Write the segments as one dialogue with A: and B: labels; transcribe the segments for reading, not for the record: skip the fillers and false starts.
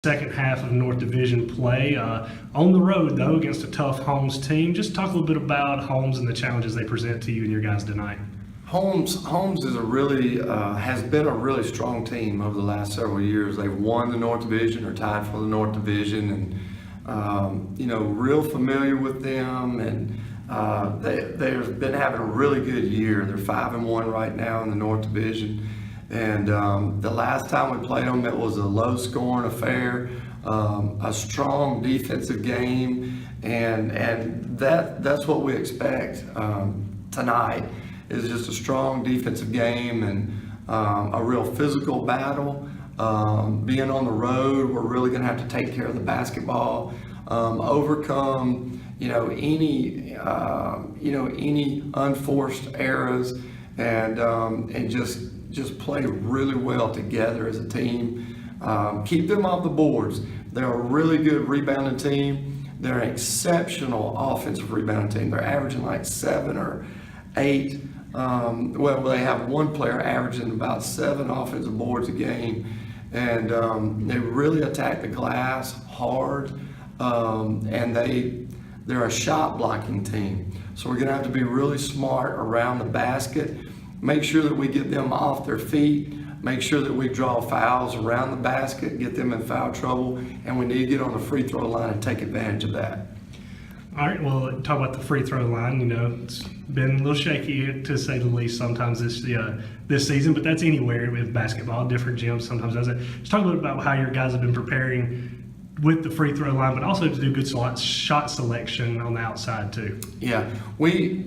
A: second half of North Division play. On the road, though, against a tough Holmes team. Just talk a little bit about Holmes and the challenges they present to you and your guys tonight.
B: Holmes is has been a really strong team over the last several years. They've won the North Division or tied for the North Division, and real familiar with them. And they've been having a really good year. They're 5-1 right now in the North Division. And the last time we played them, it was a low-scoring affair, a strong defensive game, and that's what we expect tonight. Is just a strong defensive game and a real physical battle. Being on the road, we're really going to have to take care of the basketball, overcome any unforced errors, and just play really well together as a team. Keep them off the boards. They're a really good rebounding team. They're an exceptional offensive rebounding team. They're averaging like 7 or 8. They have one player averaging about 7 offensive boards a game, and they really attack the glass hard, and they're a shot blocking team. So we're going to have to be really smart around the basket, make sure that we get them off their feet, make sure that we draw fouls around the basket, get them in foul trouble, and we need to get on the free throw line and take advantage of that.
A: All right, well, talk about the free throw line. It's been a little shaky, to say the least, sometimes this season, but that's anywhere with basketball. Different gyms sometimes does it. Just talk a little bit about how your guys have been preparing with the free throw line, but also to do good shot selection on the outside too.
B: Yeah, we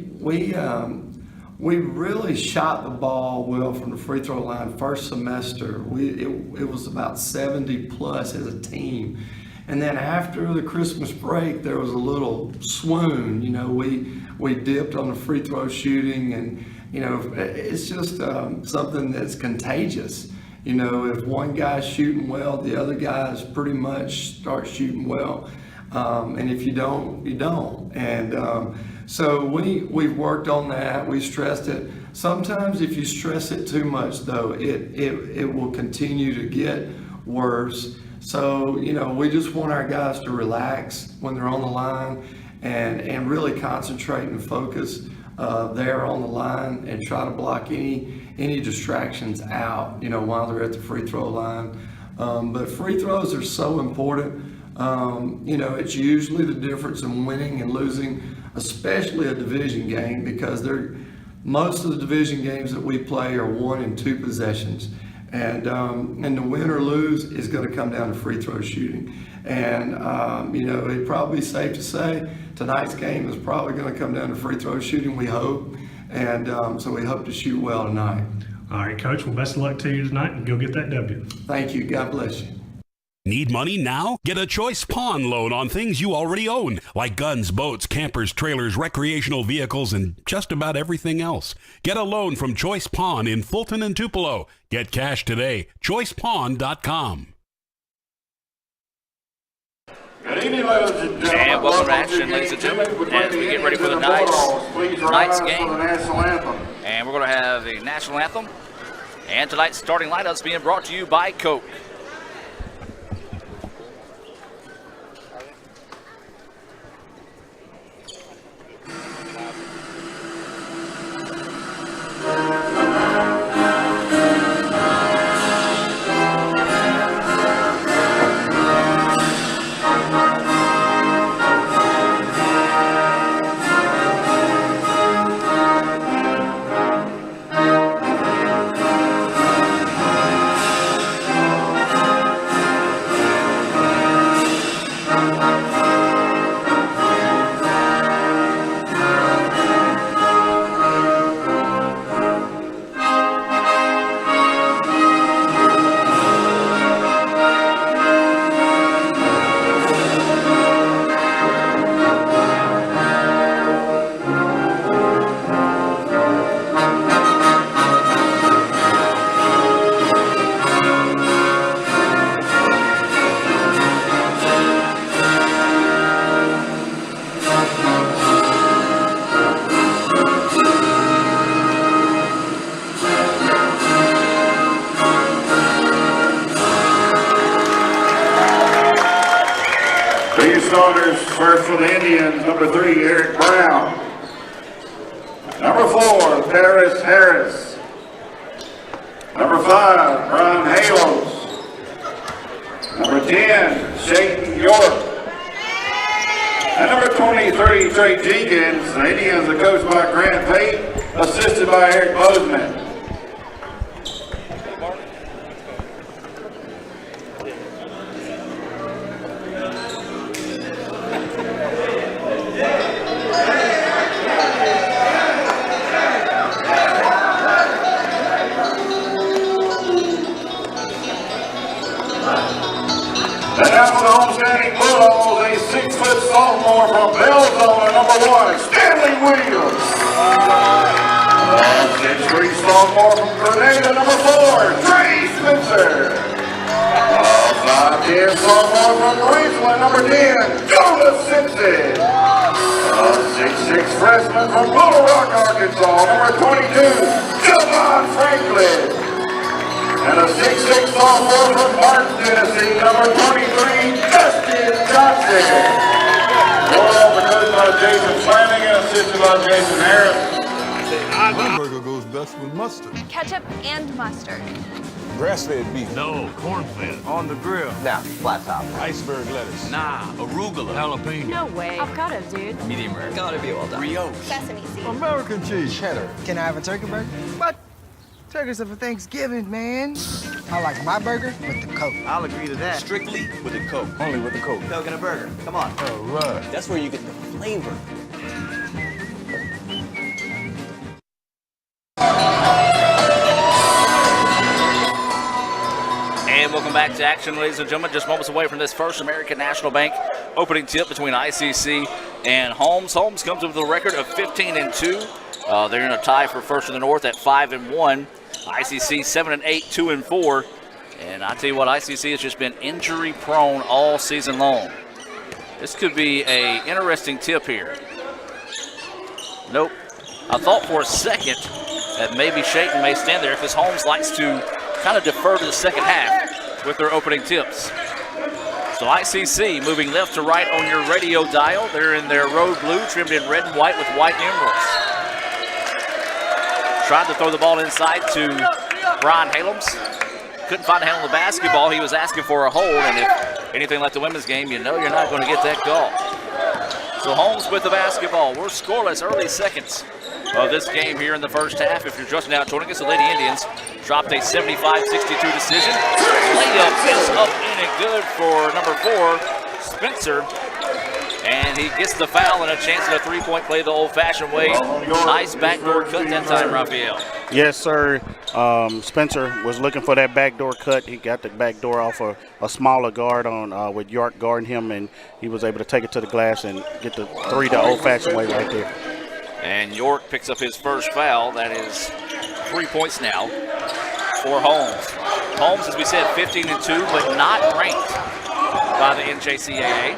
B: really shot the ball well from the free throw line first semester. It was about 70 plus as a team. And then after the Christmas break, there was a little swoon. We dipped on the free throw shooting, and it's just something that's contagious. If one guy's shooting well, the other guys pretty much start shooting well, and if you don't, you don't. And so we've worked on that. We stressed it. Sometimes if you stress it too much, though, it will continue to get worse. So, we just want our guys to relax when they're on the line and really concentrate and focus there on the line and try to block any distractions out, while they're at the free throw line. But free throws are so important. It's usually the difference in winning and losing, especially a division game, because most of the division games that we play are 1 and 2 possessions. And the win or lose is going to come down to free throw shooting. And, it'd probably be safe to say tonight's game is probably going to come down to free throw shooting, we hope. And so we hope to shoot well tonight.
A: All right, Coach. Well, best of luck to you tonight, and go get that W.
B: Thank you. God bless you.
C: Need money now? Get a Choice Pawn loan on things you already own, like guns, boats, campers, trailers, recreational vehicles, and just about everything else. Get a loan from Choice Pawn in Fulton and Tupelo. Get cash today. ChoicePawn.com.
D: Good evening, ladies and gentlemen. And welcome to action, ladies and gentlemen, as we get ready for tonight's game. And we're going to have the national anthem. And tonight's starting lineups being brought to you by Coke.
E: starters. First for the Indians, number 3, Eric Brown. Number 4, Paris Harris. Number 5, Brian Hales. Number 10, Shayton York. And number 23, Trey Jenkins. The Indians are coached by Grant Pate, assisted by Eric Bozeman. And now for the homestanding Bulldogs, a 6-foot sophomore from Belzona, number 1, Stanley Williams. 6'3" sophomore from Grenada, number 4, Trey Spencer. 5'10" sophomore from Ridgeland, number 10, Jonas Simpson. 6'6" freshman from Little Rock, Arkansas, number 22, Javon Franklin. And a 6'6" sophomore from Martin, Tennessee, number 23, Justin Johnson. Bulldogs are coached by Jason Flanning and assisted by Jason Harris.
F: My burger goes best with mustard.
G: Ketchup and mustard.
F: Grass-fed beef.
H: No, corn-fed.
F: On the grill.
I: Now, flat top.
F: Iceberg lettuce.
H: Nah, arugula. Jalapeno.
G: No way. Avocado, dude.
I: Medium rare. Gotta be well done.
H: Brioche.
G: Sesame seeds.
F: American cheese.
I: Cheddar.
J: Can I have a turkey burger? What? Turkey's for Thanksgiving, man. I like my burger with the Coke.
I: I'll agree to that.
H: Strictly with a Coke.
F: Only with the Coke.
I: Coke and a burger. Come on.
F: All right.
I: That's where you get the flavor.
D: And welcome back to action, ladies and gentlemen. Just moments away from this First American National Bank opening tip between ICC and Holmes. Holmes comes with a record of 15-2. They're in a tie for first in the North at 5-1. ICC 7-8, 2-4. And I tell you what, ICC has just been injury prone all season long. This could be a interesting tip here. Nope. I thought for a second that maybe Shayton may stand there because Holmes likes to kind of defer to the second half with their opening tips. So ICC moving left to right on your radio dial. They're in their road blue, trimmed in red and white with white emeralds. Tried to throw the ball inside to Brian Halems. Couldn't find a handle on the basketball. He was asking for a hold, and if anything like the women's game, you know you're not going to get that call. So Holmes with the basketball. We're scoreless early seconds of this game here in the first half. If you're just now joining us, the Lady Indians dropped a 75-62 decision. Layup is up in and good for number 4, Spencer. And he gets the foul and a chance at a three-point play the old-fashioned way. Nice backdoor cut that time, Raphael.
K: Yes, sir. Spencer was looking for that backdoor cut. He got the backdoor off a smaller guard on with York guarding him, and he was able to take it to the glass and get the three the old-fashioned way right there.
D: And York picks up his first foul. That is 3 points now for Holmes. Holmes, as we said, 15-2, but not ranked by the NJCAA,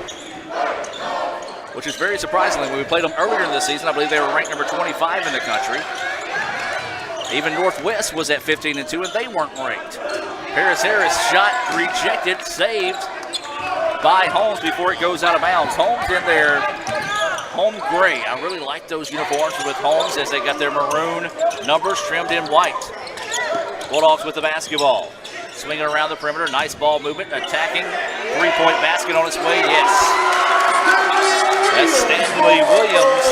D: which is very surprising. When we played them earlier in the season, I believe they were ranked number 25 in the country. Even Northwest was at 15-2, and they weren't ranked. Paris Harris shot rejected, saved by Holmes before it goes out of bounds. Holmes in their home gray. I really like those uniforms with Holmes as they got their maroon numbers trimmed in white. Bulldogs with the basketball. Swinging around the perimeter, nice ball movement, attacking, three-point basket on its way, yes. That's Stanley Williams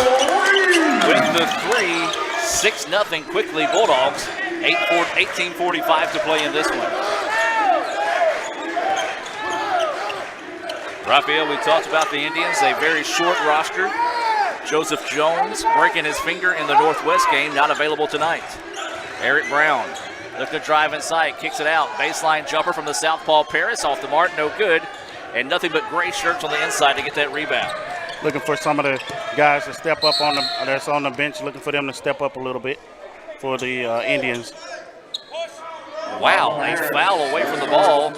D: with the three, 6-0 quickly Bulldogs, 18:45 to play in this one. Raphael, we talked about the Indians, a very short roster. Joseph Jones breaking his finger in the Northwest game, not available tonight. Eric Brown looking to drive inside, kicks it out. Baseline jumper from the southpaw Paris, off the mark, no good. And nothing but gray shirts on the inside to get that rebound.
K: Looking for some of the guys to step up on that's on the bench, looking for them to step up a little bit for the Indians.
D: Wow, a foul away from the ball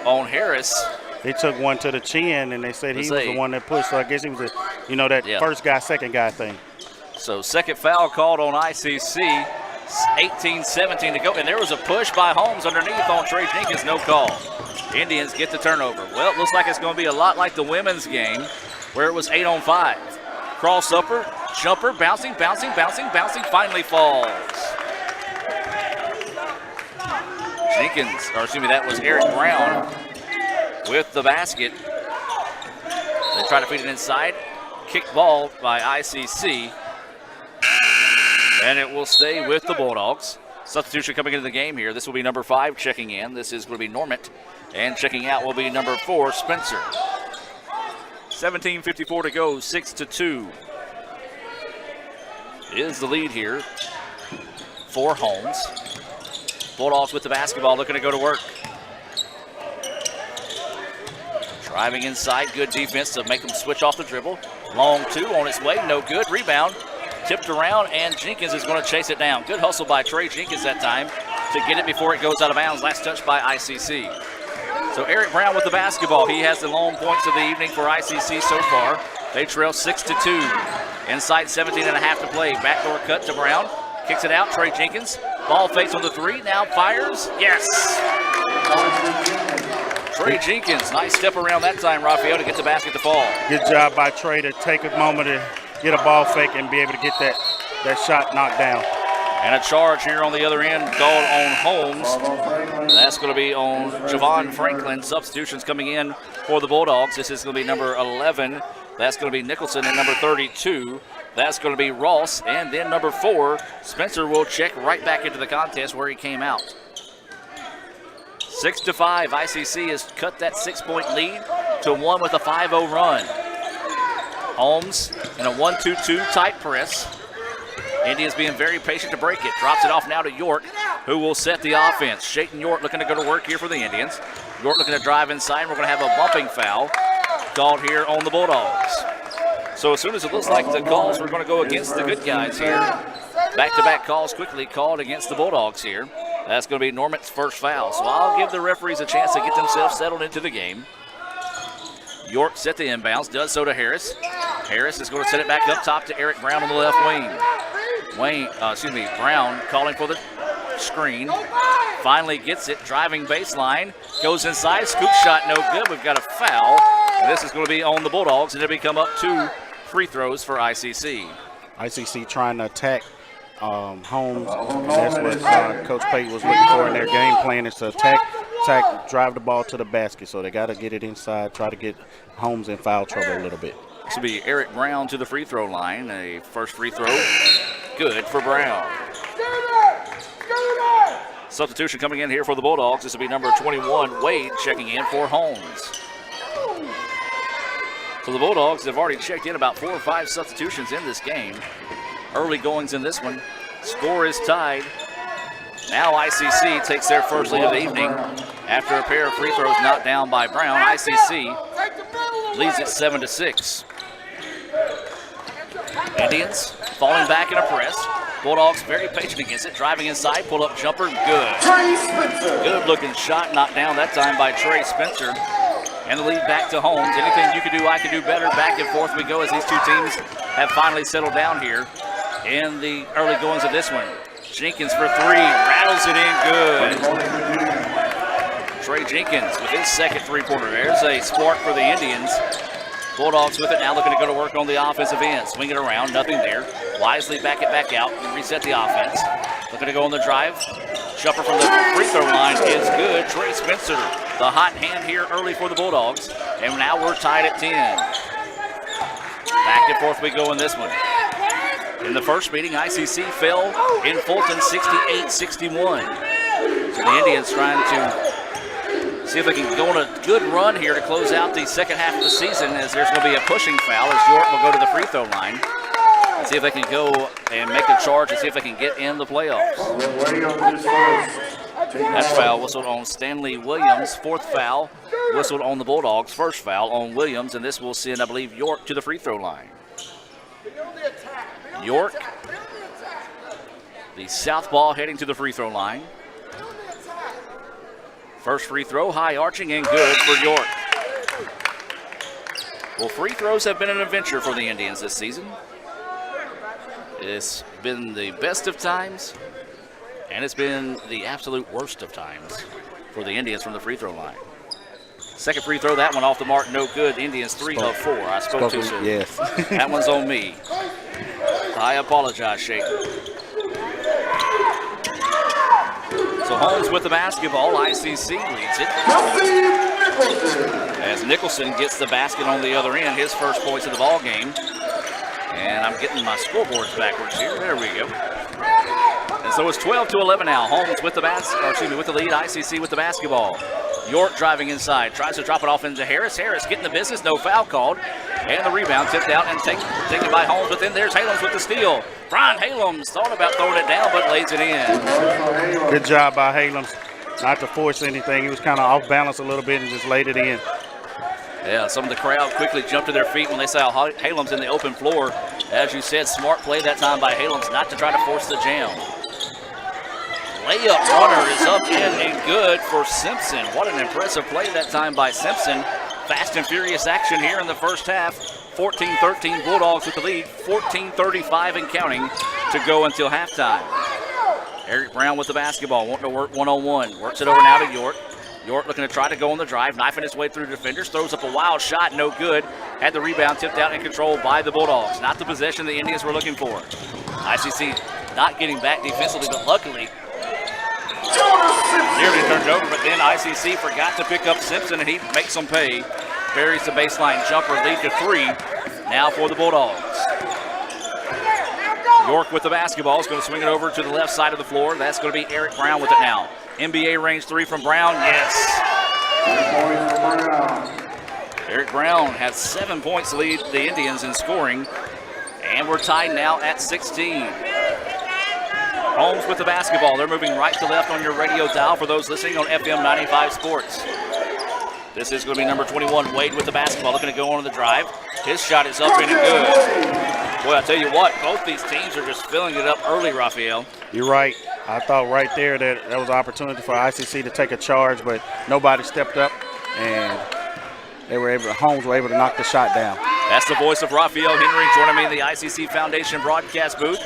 D: on Harris.
K: They took one to the chin, and they said he was the one that pushed. So I guess he was that first guy, second guy thing.
D: So second foul called on ICC. 18-17 to go. And there was a push by Holmes underneath on Trey Jenkins. No call. Indians get the turnover. Well, it looks like it's going to be a lot like the women's game where it was 8-on-5. Cross upper, jumper, bouncing, finally falls. That was Eric Brown with the basket. They try to feed it inside. Kick ball by ICC. And it will stay with the Bulldogs. Substitution coming into the game here. This will be number 5 checking in. This is going to be Normant. And checking out will be number 4, Spencer. 17:54 to go, 6-2 is the lead here for Holmes. Bulldogs with the basketball, looking to go to work. Driving inside, good defense to make them switch off the dribble. Long 2 on its way, no good. Rebound, tipped around, and Jenkins is going to chase it down. Good hustle by Trey Jenkins that time to get it before it goes out of bounds. Last touch by ICC. So Eric Brown with the basketball. He has the lone points of the evening for ICC so far. They trail 6-2. Inside 17 and a half to play. Backdoor cut to Brown. Kicks it out. Trey Jenkins. Ball fakes on the 3. Now fires. Yes. Trey Jenkins. Nice step around that time, Raphael, to get the basket to fall.
K: Good job by Trey to take a moment to get a ball fake and be able to get that shot knocked down.
D: And a charge here on the other end called on Holmes. That's going to be on Javon Franklin. Substitutions coming in for the Bulldogs. This is going to be number 11. That's going to be Nicholson, and number 32. That's going to be Ross. And then number 4, Spencer will check right back into the contest where he came out. 6-5. ICC has cut that 6-point lead to 1 with a 5-0 run. Holmes in a 1-2-2 tight press. Indians being very patient to break it. Drops it off now to York, who will set the offense. Shayton York looking to go to work here for the Indians. York looking to drive inside. We're going to have a bumping foul called here on the Bulldogs. So as soon as it looks like the calls were going to go against the good guys here, back-to-back calls quickly called against the Bulldogs here. That's going to be Norman's first foul. So I'll give the referees a chance to get themselves settled into the game. York set the inbounds, does so to Harris. Harris is going to set it back up top to Eric Brown on the left wing. Brown calling for the screen. Finally gets it, driving baseline. Goes inside, scoop shot, no good. We've got a foul. And this is going to be on the Bulldogs, and it'll become up 2 free throws for ICC.
K: ICC trying to attack Holmes. And that's what Coach Payton was looking for in their game plan, is to attack, drive the ball to the basket. So they got to get it inside, try to get Holmes in foul trouble a little bit.
D: This will be Eric Brown to the free throw line. A first free throw, good for Brown. Substitution coming in here for the Bulldogs. This will be number 21, Wade, checking in for Holmes. So the Bulldogs have already checked in about 4 or 5 substitutions in this game. Early goings in this one. Score is tied. Now ICC takes their first lead of the evening after a pair of free throws knocked down by Brown. ICC leads it 7-6. Indians falling back in a press. Bulldogs very patient against it. Driving inside, pull up jumper, good. Good looking shot, knocked down that time by Trey Spencer. And the lead back to Holmes. Anything you can do, I can do better. Back and forth we go as these two teams have finally settled down here in the early goings of this one. Jenkins for 3, rattles it in, good. Trey Jenkins with his second three-pointer. There's a spark for the Indians. Bulldogs with it now, looking to go to work on the offensive end. Swing it around, nothing there. Wisely back it back out and reset the offense. Looking to go on the drive. Jumper from the free throw line is good. Trey Spencer, the hot hand here early for the Bulldogs. And now we're tied at 10. Back and forth we go in this one. In the first meeting, ICC fell in Fulton 68-61. So the Indians trying to see if they can go on a good run here to close out the second half of the season, as there's going to be a pushing foul as York will go to the free throw line. And see if they can go and make a charge and see if they can get in the playoffs. That foul whistled on Stanley Williams. 4th foul whistled on the Bulldogs. 1st foul on Williams, and this will send, I believe, York to the free throw line. York, the southpaw, heading to the free throw line. First free throw, high arching and good for York. Well, free throws have been an adventure for the Indians this season. It's been the best of times, and it's been the absolute worst of times for the Indians from the free throw line. Second free throw, that one off the mark, no good. Indians 3 of 4. I spoke too soon.
K: Yes.
D: That one's on me. I apologize, Shake. So Holmes with the basketball. ICC leads it. As Nicholson gets the basket on the other end, his first points of the ball game. And I'm getting my scoreboards backwards here. There we go. And so it's 12-11 now. Holmes with the with the lead. ICC with the basketball. York driving inside, tries to drop it off into Harris. Harris getting the business, no foul called. And the rebound tipped out and taken by Holmes, but then there's Halems with the steal. Brian Halems thought about throwing it down, but lays it in.
K: Good job by Halems. Not to force anything. He was kind of off balance a little bit and just laid it in.
D: Yeah, some of the crowd quickly jumped to their feet when they saw Halems in the open floor. As you said, smart play that time by Halems not to try to force the jam. Layup runner is up in and good for Simpson. What an impressive play that time by Simpson. Fast and furious action here in the first half. 14-13 Bulldogs with the lead. 14:35 and counting to go until halftime. Eric Brown with the basketball, wanting to work one-on-one. Works it over now to York. York looking to try to go on the drive, knifing his way through defenders. Throws up a wild shot, no good. Had the rebound tipped out and controlled by the Bulldogs. Not the possession the Indians were looking for. ICC not getting back defensively, but luckily nearly turned over, but then ICC forgot to pick up Simpson, and he makes them pay. Buries the baseline jumper, lead to 3 now for the Bulldogs. York with the basketball is going to swing it over to the left side of the floor. That's going to be Eric Brown with it now. NBA range 3 from Brown, yes. Eric Brown has 7 points to lead the Indians in scoring, and we're tied now at 16. Holmes with the basketball. They're moving right to left on your radio dial for those listening on FM 95 Sports. This is going to be number 21, Wade with the basketball, looking to go on the drive. His shot is up and good. Boy, I tell you what, both these teams are just filling it up early, Raphael.
K: You're right. I thought right there that was an opportunity for ICC to take a charge, but nobody stepped up, and Holmes were able to knock the shot down.
D: That's the voice of Raphael Henry joining me in the ICC Foundation broadcast booth.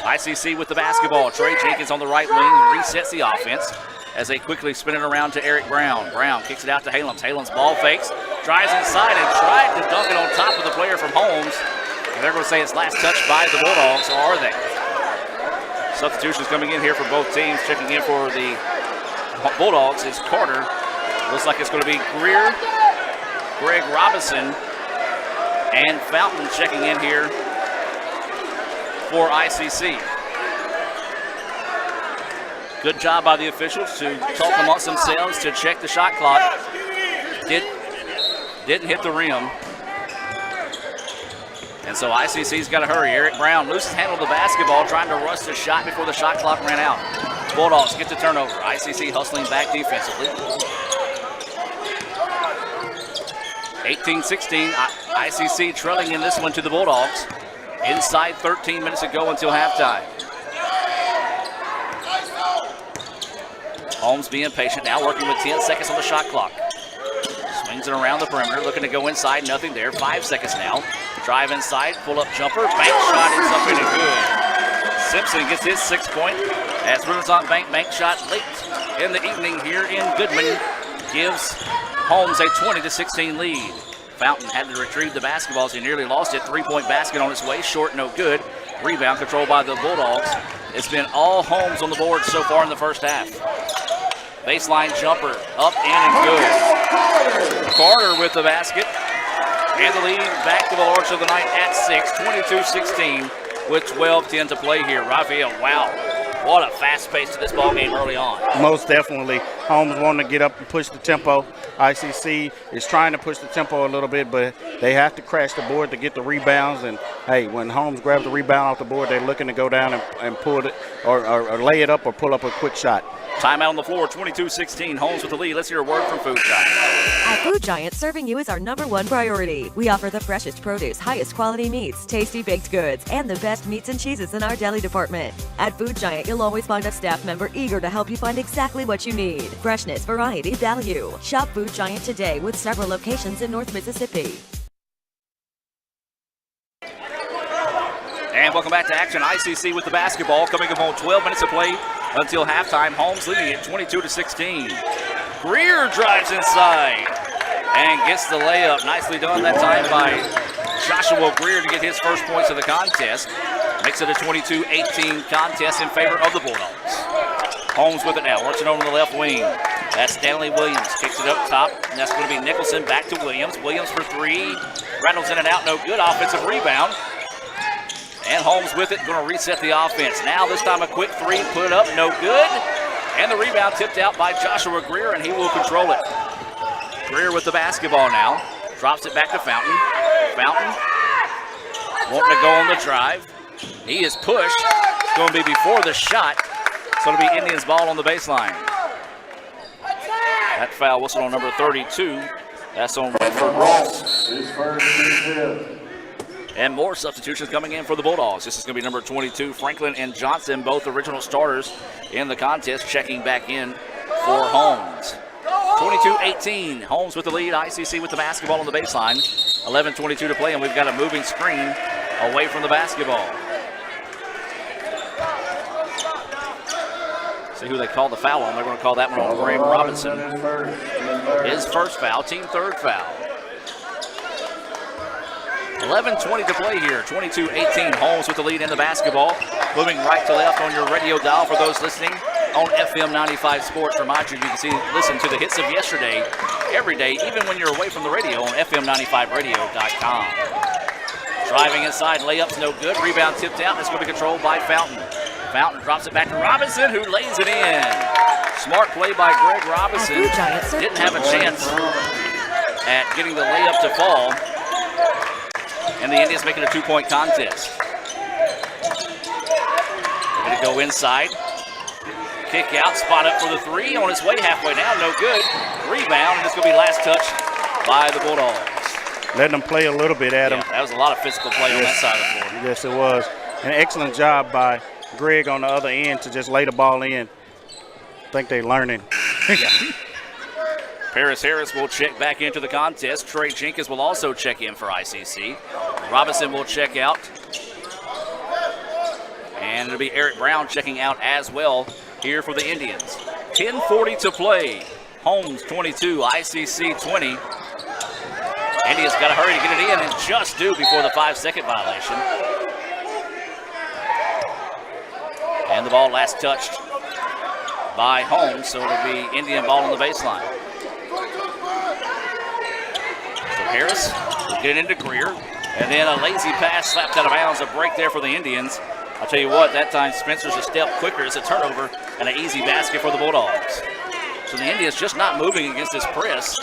D: ICC with the basketball. Trey Jenkins on the right wing resets the offense as they quickly spin it around to Eric Brown. Brown kicks it out to Halems. Halems ball fakes, drives inside and tried to dunk it on top of the player from Holmes. And they're going to say it's last touched by the Bulldogs, or are they? Substitutions coming in here for both teams. Checking in for the Bulldogs is Carter. Looks like it's going to be Greer, Greg Robinson, and Fountain checking in here for ICC. Good job by the officials to talk amongst themselves to check the shot clock. Didn't hit the rim. And so ICC's got to hurry. Eric Brown looses handle of the basketball, trying to rush the shot before the shot clock ran out. Bulldogs get the turnover. ICC hustling back defensively. 18-16, ICC trailing in this one to the Bulldogs. Inside 13 minutes to go until halftime. Holmes being patient now, working with 10 seconds on the shot clock. Swings it around the perimeter, looking to go inside, nothing there. 5 seconds now. Drive inside, pull-up jumper, bank shot is up and good. Simpson gets his 6-point as Renaissance bank shot late in the evening here in Goodman gives Holmes a 20-16 lead. Fountain had to retrieve the basketball as he nearly lost it. 3-point basket on its way, short, no good. Rebound controlled by the Bulldogs. It's been all Holmes on the board so far in the first half. Baseline jumper, up, in, and good. Carter with the basket. And the lead back to the Lords of the night at 6, 22-16 with 12:10 to play here. Raphael, wow, what a fast pace to this ball game early on.
K: Most definitely. Holmes wanting to get up and push the tempo. ICC is trying to push the tempo a little bit, but they have to crash the board to get the rebounds. And, hey, when Holmes grabs the rebound off the board, they're looking to go down and pull it or lay it up or pull up a quick shot.
D: Timeout on the floor, 22-16. Holmes with the lead. Let's hear a word from Food Giant.
L: At Food Giant, serving you is our #1 priority. We offer the freshest produce, highest quality meats, tasty baked goods, and the best meats and cheeses in our deli department. At Food Giant, you'll always find a staff member eager to help you find exactly what you need. Freshness, variety, value. Shop Food Giant today with several locations in North Mississippi.
D: And welcome back to action. ICC with the basketball, coming up on 12 minutes of play until halftime. Holmes leading it 22-16. Greer drives inside. and gets the layup. Nicely done that time by Joshua Greer to get his first points of the contest. Makes it a 22-18 contest in favor of the Bulldogs. Holmes with it now, works it over the left wing. That's Stanley Williams, kicks it up top, and that's going to be Nicholson back to Williams. Williams for three, rattles in and out, no good. Offensive rebound. And Holmes with it, going to reset the offense. Now this time a quick three, put it up, no good. And the rebound tipped out by Joshua Greer, and he will control it. Greer with the basketball now, drops it back to Fountain. Fountain wanting to go on the drive. He is pushed. It's going to be before the shot. So it'll be Indians ball on the baseline. That foul whistle on number 32. That's on Redford Ross.
E: His first fifth.
D: And more substitutions coming in for the Bulldogs. This is going to be number 22, Franklin and Johnson, both original starters in the contest, checking back in for Holmes. 22-18, Holmes with the lead, ICC with the basketball on the baseline. 11:22 to play, and we've got a moving screen away from the basketball. See who they call the foul on. They're going to call that one on Graham Robinson. His first foul, team third foul. 11:20 to play here. 22-18. Holmes with the lead in the basketball. Moving right to left on your radio dial for those listening on FM 95 Sports. Remind you can listen to the hits of yesterday every day, even when you're away from the radio on FM95radio.com. Driving inside, layups no good. Rebound tipped out. It's going to be controlled by Fountain. Fountain drops it back to Robinson, who lays it in. Smart play by Greg Robinson. Didn't have a chance at getting the layup to fall. And the Indians making a two-point contest. They're going to go inside. Kick out, spot up for the three. On its way halfway down, no good. Rebound, and it's going to be last touch by the Bulldogs.
K: Letting them play a little bit at him.
D: That was a lot of physical play on that side of the floor.
K: Yes, it was. An excellent job by Greg on the other end to just lay the ball in. I think they're learning.
D: Paris Harris will check back into the contest. Trey Jenkins will also check in for ICC. Robinson will check out. And it'll be Eric Brown checking out as well here for the Indians. 10:40 to play. Holmes 22, ICC 20. Indians got to hurry to get it in and just do before the 5-second violation. And the ball last touched by Holmes, so it'll be Indian ball on the baseline. So Harris will get it into Greer, and then a lazy pass slapped out of bounds, a break there for the Indians. I'll tell you what, that time Spencer's a step quicker. It's a turnover and an easy basket for the Bulldogs. So the Indians just not moving against this press.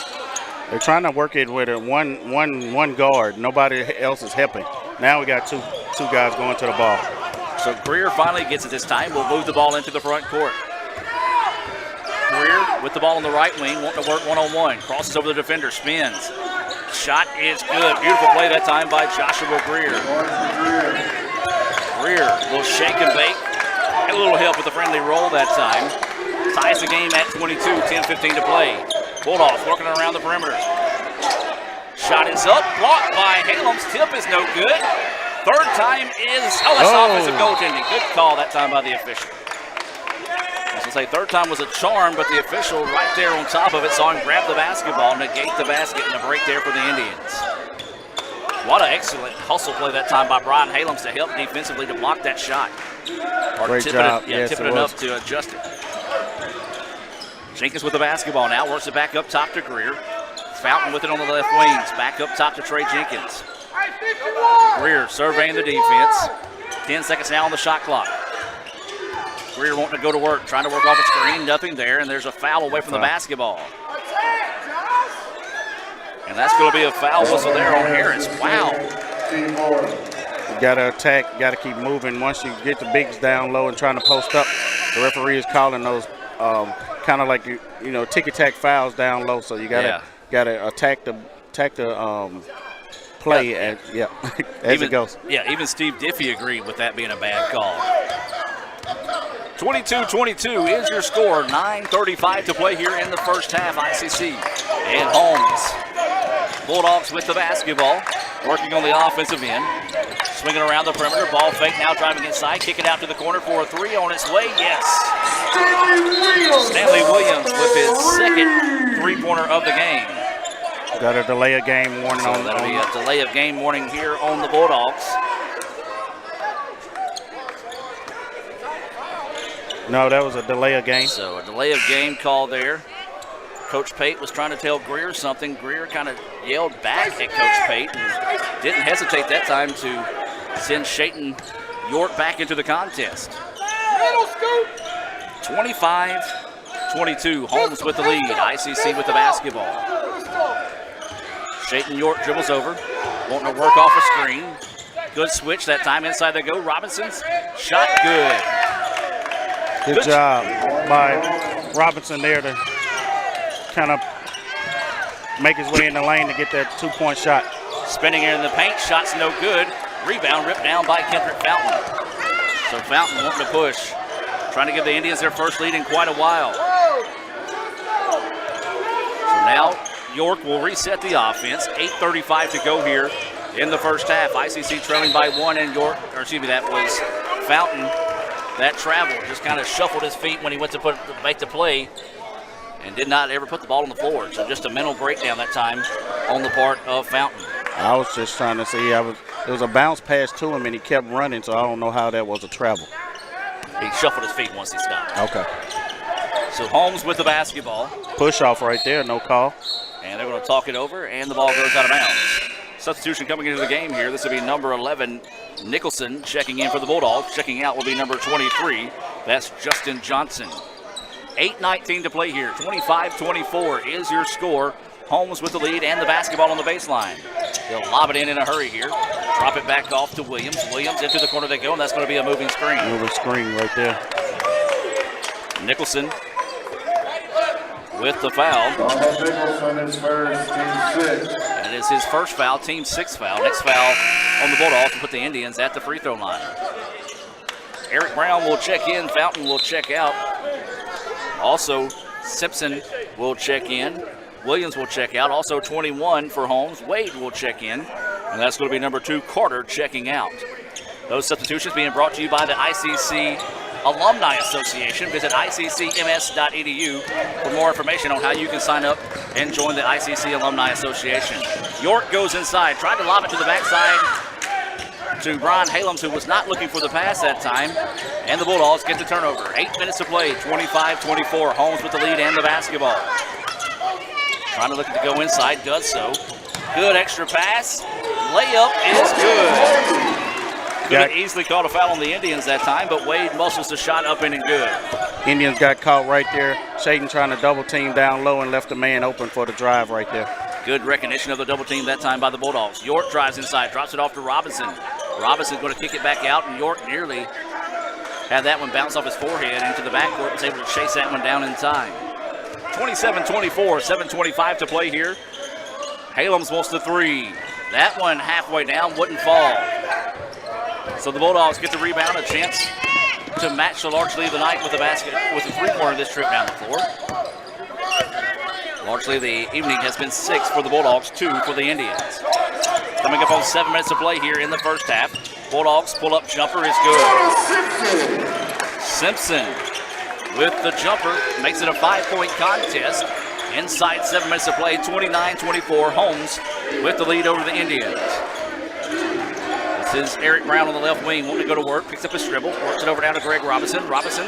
K: They're trying to work it with a one guard. Nobody else is helping. Now we got two guys going to the ball.
D: So Greer finally gets it this time. We'll move the ball into the front court. Greer with the ball on the right wing, wanting to work one-on-one. Crosses over the defender, spins. Shot is good. Beautiful play that time by Joshua Greer. Greer will shake and bake. And a little help with the friendly roll that time. Ties the game at 22, 10:15 to play. Bulldogs working around the perimeter. Shot is up, blocked by Hallam's. Tip is no good. Third time is, that's offensive goaltending. Good call that time by the official. I was going to say third time was a charm, but the official right there on top of it saw him grab the basketball, negate the basket, and a break there for the Indians. What an excellent hustle play that time by Brian Halams to help defensively to block that shot. Or
K: Great job. Yes,
D: tip it enough to adjust it. Jenkins with the basketball now, works it back up top to Greer. Fountain with it on the left wings, back up top to Trey Jenkins. Greer surveying the defense. 10 seconds now on the shot clock. Greer wanting to go to work, trying to work off a screen, nothing there, and there's a foul away from the basketball. And that's going to be a foul whistle there on Harris. Wow.
K: You got to attack, got to keep moving. Once you get the bigs down low and trying to post up, the referee is calling those kind of like ticky-tack fouls down low. So you got to attack the play as it goes.
D: Yeah, even Steve Diffie agreed with that being a bad call. 22-22 is your score. 9:35 to play here in the first half. ICC and Holmes. Bulldogs with the basketball, working on the offensive end. Swinging around the perimeter, ball fake now driving inside, kick it out to the corner for a three on its way, yes. Stanley Williams with his second three-pointer of the game.
K: Got a delay of game warning
D: So
K: on.
D: that'll be a delay of game warning here on the Bulldogs.
K: No, that was a delay of game.
D: So a delay of game call there. Coach Pate was trying to tell Greer something. Greer kind of yelled back at Coach Pate and didn't hesitate that time to send Shayton York back into the contest. 25-22, Holmes with the lead. ICC with the basketball. Shayton York dribbles over, wanting to work off a screen. Good switch that time. Inside they go. Robinson's shot good.
K: Good job by Robinson there to kind of make his way in the lane to get that 2-point shot.
D: Spinning in the paint, shot's no good. Rebound ripped down by Kendrick Fountain. So Fountain wanting to push, trying to give the Indians their first lead in quite a while. So now York will reset the offense. 8:35 to go here in the first half. ICC trailing by 1, and York, or excuse me, that was Fountain. That travel just kind of shuffled his feet when he went to make the play and did not ever put the ball on the floor. So just a mental breakdown that time on the part of Fountain.
K: I was just trying to see. It was a bounce pass to him, and he kept running, so I don't know how that was a travel.
D: He shuffled his feet once he stopped.
K: Okay.
D: So Holmes with the basketball.
K: Push off right there, no call.
D: And they're going to talk it over, and the ball goes out of bounds. Substitution coming into the game here. This will be number 11, Nicholson, checking in for the Bulldogs. Checking out will be number 23. That's Justin Johnson. 8:19 to play here. 25-24 is your score. Holmes with the lead and the basketball on the baseline. They'll lob it in a hurry here. Drop it back off to Williams. Williams into the corner they go, and that's going to be a moving screen.
K: Moving screen right there.
D: Nicholson with the foul.
E: Nicholson is first, team 6.
D: That is his first foul, team 6 foul. Next foul on the Bulldogs to put the Indians at the free throw line. Eric Brown will check in. Fountain will check out. Also, Simpson will check in. Williams will check out. Also 21 for Holmes. Wade will check in. And that's going to be number 2, Carter, checking out. Those substitutions being brought to you by the ICC Alumni Association. Visit iccms.edu for more information on how you can sign up and join the ICC Alumni Association. York goes inside, tried to lob it to the backside to Brian Halems, who was not looking for the pass that time. And the Bulldogs get the turnover. 8 minutes to play, 25-24. Holmes with the lead and the basketball. Trying to look to go inside, does so. Good extra pass. Layup is good. Could have easily called a foul on the Indians that time, but Wade muscles the shot up in and good.
K: Indians got caught right there. Shayton trying to double team down low and left the man open for the drive right there.
D: Good recognition of the double team that time by the Bulldogs. York drives inside, drops it off to Robinson. Robinson going to kick it back out, and York nearly had that one bounce off his forehead into the backcourt. Was able to chase that one down in time. 27-24, 7:25 to play here. Halems wants the 3. That one halfway down wouldn't fall. So the Bulldogs get the rebound, a chance to match the large lead of the night with the basket, with the 3-pointer this trip down the floor. Largely the evening has been 6 for the Bulldogs, 2 for the Indians. Coming up on 7 minutes to play here in the first half. Bulldogs pull-up jumper is good. Simpson with the jumper makes it a 5-point contest. Inside 7 minutes to play, 29-24. Holmes with the lead over the Indians. This is Eric Brown on the left wing, wanting to go to work, picks up his dribble, works it over down to Greg Robinson. Robinson,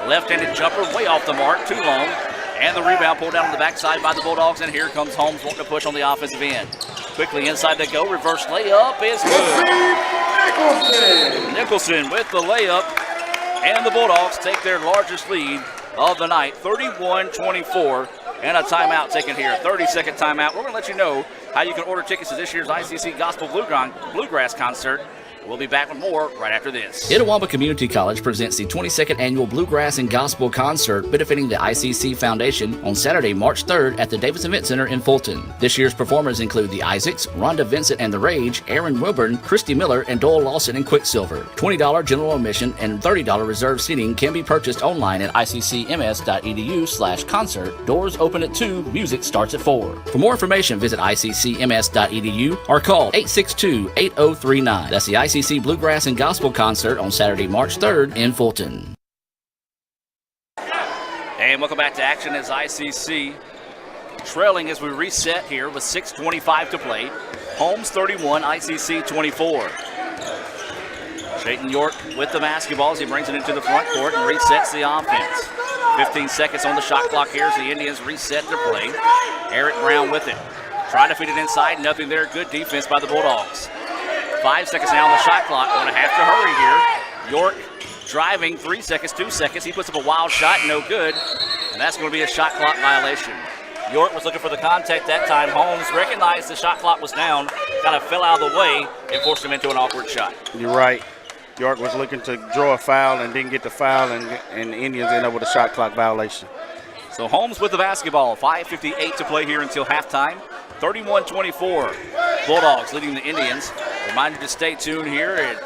D: left-handed jumper, way off the mark, too long. And the rebound pulled down on the backside by the Bulldogs, and here comes Holmes wanting to push on the offensive end. Quickly inside they go, reverse layup is good. Nicholson with the layup, and the Bulldogs take their largest lead of the night, 31-24. And a timeout taken here, 30-second timeout. We're going to let you know how you can order tickets to this year's ICC Gospel Bluegrass Concert. We'll be back with more right after this. Itawamba Community College presents the 22nd Annual Bluegrass and Gospel Concert benefiting the ICC Foundation on Saturday, March 3rd at the Davis Event Center in Fulton. This year's performers include the Isaacs, Rhonda Vincent and the Rage, Aaron Wilburn, Christy Miller, and Doyle Lawson and Quicksilver. $20 general admission and $30 reserved seating can be purchased online at iccms.edu/concert. Doors open at 2, music starts at 4. For more information, visit iccms.edu or call 862-8039. That's the ICC Bluegrass and Gospel Concert on Saturday, March 3rd in Fulton. And welcome back to action as ICC trailing as we reset here with 6:25 to play. Holmes 31, ICC 24. Chayton York with the basketball as he brings it into the front court and resets the offense. 15 seconds on the shot clock here as the Indians reset their play. Eric Brown with it. Trying to feed it inside, nothing there. Good defense by the Bulldogs. 5 seconds now on the shot clock. Going to have to hurry here. York driving, 3 seconds, 2 seconds. He puts up a wild shot, no good. And that's going to be a shot clock violation. York was looking for the contact that time. Holmes recognized the shot clock was down, kind of fell out of the way and forced him into an awkward shot.
K: You're right. York was looking to draw a foul and didn't get the foul, and the Indians ended up with a shot clock violation.
D: So Holmes with the basketball. 5:58 to play here until halftime. 31-24. Bulldogs leading the Indians. Remind you to stay tuned here at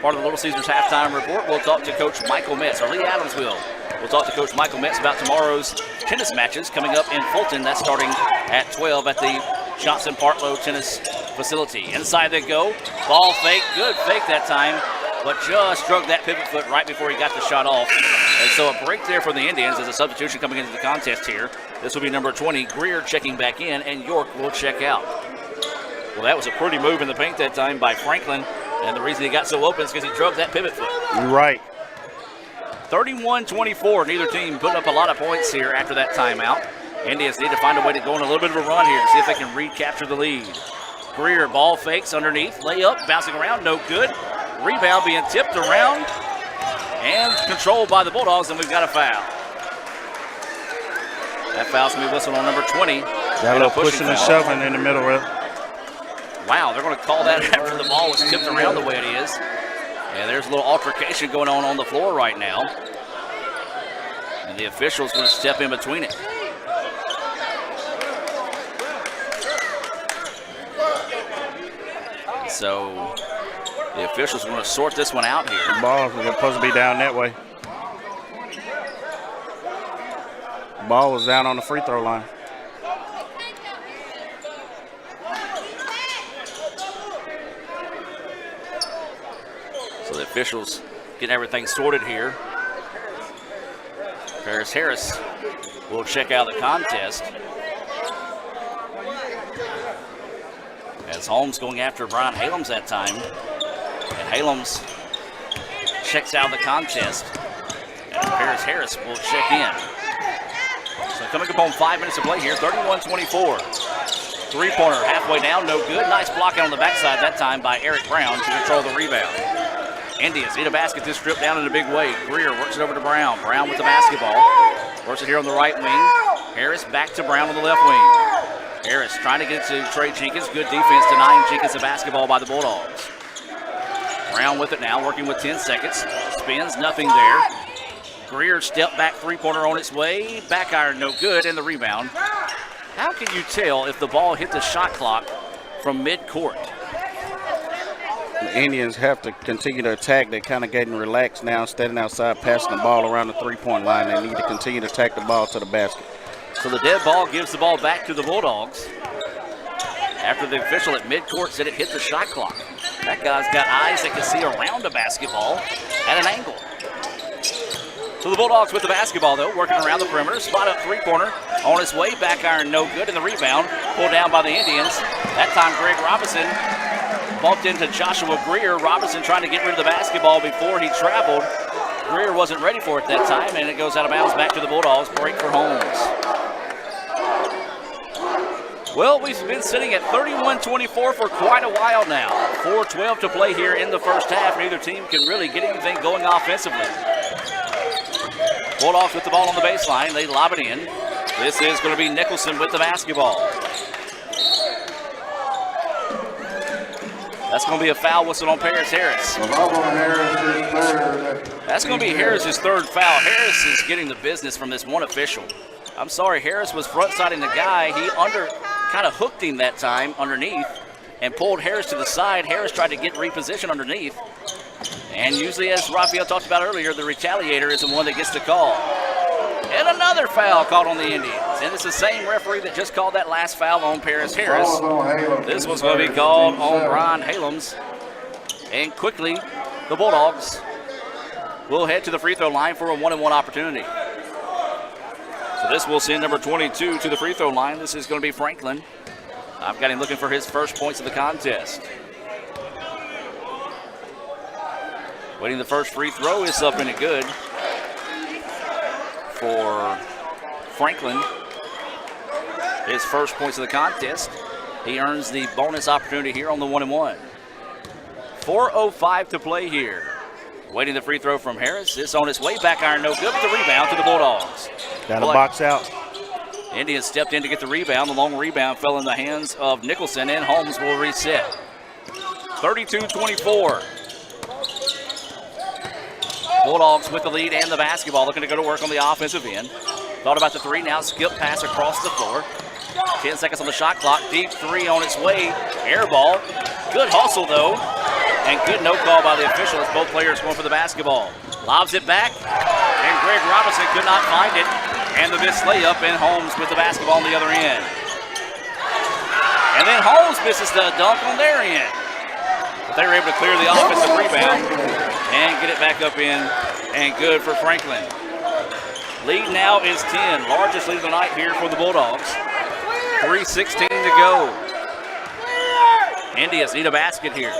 D: part of the Little Caesars halftime report. We'll talk to Coach Michael Metz, or Lee Adams will. We'll talk to Coach Michael Metz about tomorrow's tennis matches coming up in Fulton. That's starting at 12 at the Johnson Partlow Tennis Facility. Inside they go. Ball fake. Good fake that time, but just drug that pivot foot right before he got the shot off. And so a break there for the Indians as a substitution coming into the contest here. This will be number 20, Greer, checking back in, and York will check out. Well, that was a pretty move in the paint that time by Franklin, and the reason he got so open is because he drug that pivot foot.
K: You're right.
D: 31-24. Neither team putting up a lot of points here after that timeout. Indians need to find a way to go on a little bit of a run here to see if they can recapture the lead. Greer, ball fakes underneath, layup, bouncing around, no good. Rebound being tipped around and controlled by the Bulldogs, and we've got a foul. That foul's going to be whistled on number 20.
K: Got a little pushing and shoving in the middle of it.
D: Wow, they're going to call that after the ball was tipped around the way it is. And there's a little altercation going on the floor right now. And the official's going to step in between it. So the officials are going to sort this one out here.
K: The ball was supposed to be down that way. Ball was down on the free throw line.
D: So the officials getting everything sorted here. Paris Harris will check out the contest. As Holmes going after Brian Halems that time. And Halems checks out of the contest. And Paris Harris will check in. So coming up on 5 minutes of play here, 31-24. Three-pointer halfway down, no good. Nice blocking on the backside that time by Eric Brown to control the rebound. Indians need a basket this trip down in a big way. Greer works it over to Brown. Brown with the basketball. Works it here on the right wing. Harris back to Brown on the left wing. Harris trying to get it to Trey Jenkins. Good defense denying Jenkins the basketball by the Bulldogs. Brown with it now, working with 10 seconds. Spins, nothing there. Greer step back three-pointer on its way. Back iron, no good, and the rebound. How can you tell if the ball hit the shot clock from mid-court?
K: The Indians have to continue to attack. They're kind of getting relaxed now, standing outside, passing the ball around the three-point line. They need to continue to attack the ball to the basket.
D: So the dead ball gives the ball back to the Bulldogs after the official at midcourt said it hit the shot clock. That guy's got eyes that can see around the basketball at an angle. So the Bulldogs with the basketball, though, working around the perimeter. Spot up three-pointer on its way. Back iron, no good, and the rebound pulled down by the Indians. That time Greg Robinson bumped into Joshua Greer. Robinson trying to get rid of the basketball before he traveled. Greer wasn't ready for it that time, and it goes out of bounds back to the Bulldogs. Break for Holmes. Well, we've been sitting at 31-24 for quite a while now. 4:12 to play here in the first half. Neither team can really get anything going offensively. Bulldogs with the ball on the baseline. They lob it in. This is going to be Nicholson with the basketball. That's going to be a foul whistle on Paris Harris. That's going to be Harris's third foul. Harris is getting the business from this one official. I'm sorry, Harris was front-siding the guy. He kind of hooked him that time underneath and pulled Harris to the side. Harris tried to get repositioned underneath. And usually, as Raphael talked about earlier, the retaliator is the one that gets the call. And another foul called on the Indians. And it's the same referee that just called that last foul on Paris Harris. This one's going to be called on Brian Halems. And quickly, the Bulldogs will head to the free throw line for a 1-and-1 opportunity. So this will send number 22 to the free throw line. This is going to be Franklin. I've got him looking for his first points of the contest. Waiting the first free throw is up and it good for Franklin. His first points of the contest. He earns the bonus opportunity here on the 1-and-1. 4:05 to play here. Waiting the free throw from Harris. It's on its way, back iron, no good, but the rebound to the Bulldogs.
K: Got a box out.
D: Indians stepped in to get the rebound. The long rebound fell in the hands of Nicholson, and Holmes will reset. 32-24. Bulldogs with the lead and the basketball, looking to go to work on the offensive end. Thought about the three, now skip pass across the floor. 10 seconds on the shot clock, deep three on its way, air ball. Good hustle though, and good no call by the officials. Both players going for the basketball. Lobs it back, and Greg Robinson could not find it. And the missed layup, and Holmes with the basketball on the other end. And then Holmes misses the dunk on their end. But they were able to clear the offensive rebound and get it back up in, and good for Franklin. Lead now is 10, largest lead of the night here for the Bulldogs. 3:16 to go. Indians need a basket here.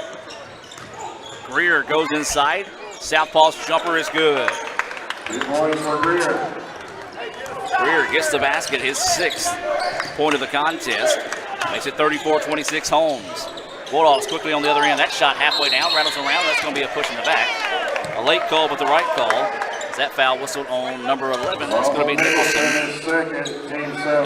D: Greer goes inside. Southpaw's jumper is good.
E: 2 points for Greer.
D: Greer gets the basket, his 6th point of the contest. Makes it 34-26 Holmes. Bulldogs quickly on the other end. That shot halfway down, rattles around. That's going to be a push in the back. A late call, but the right call. That foul whistled on number 11. That's going to be Nicholson.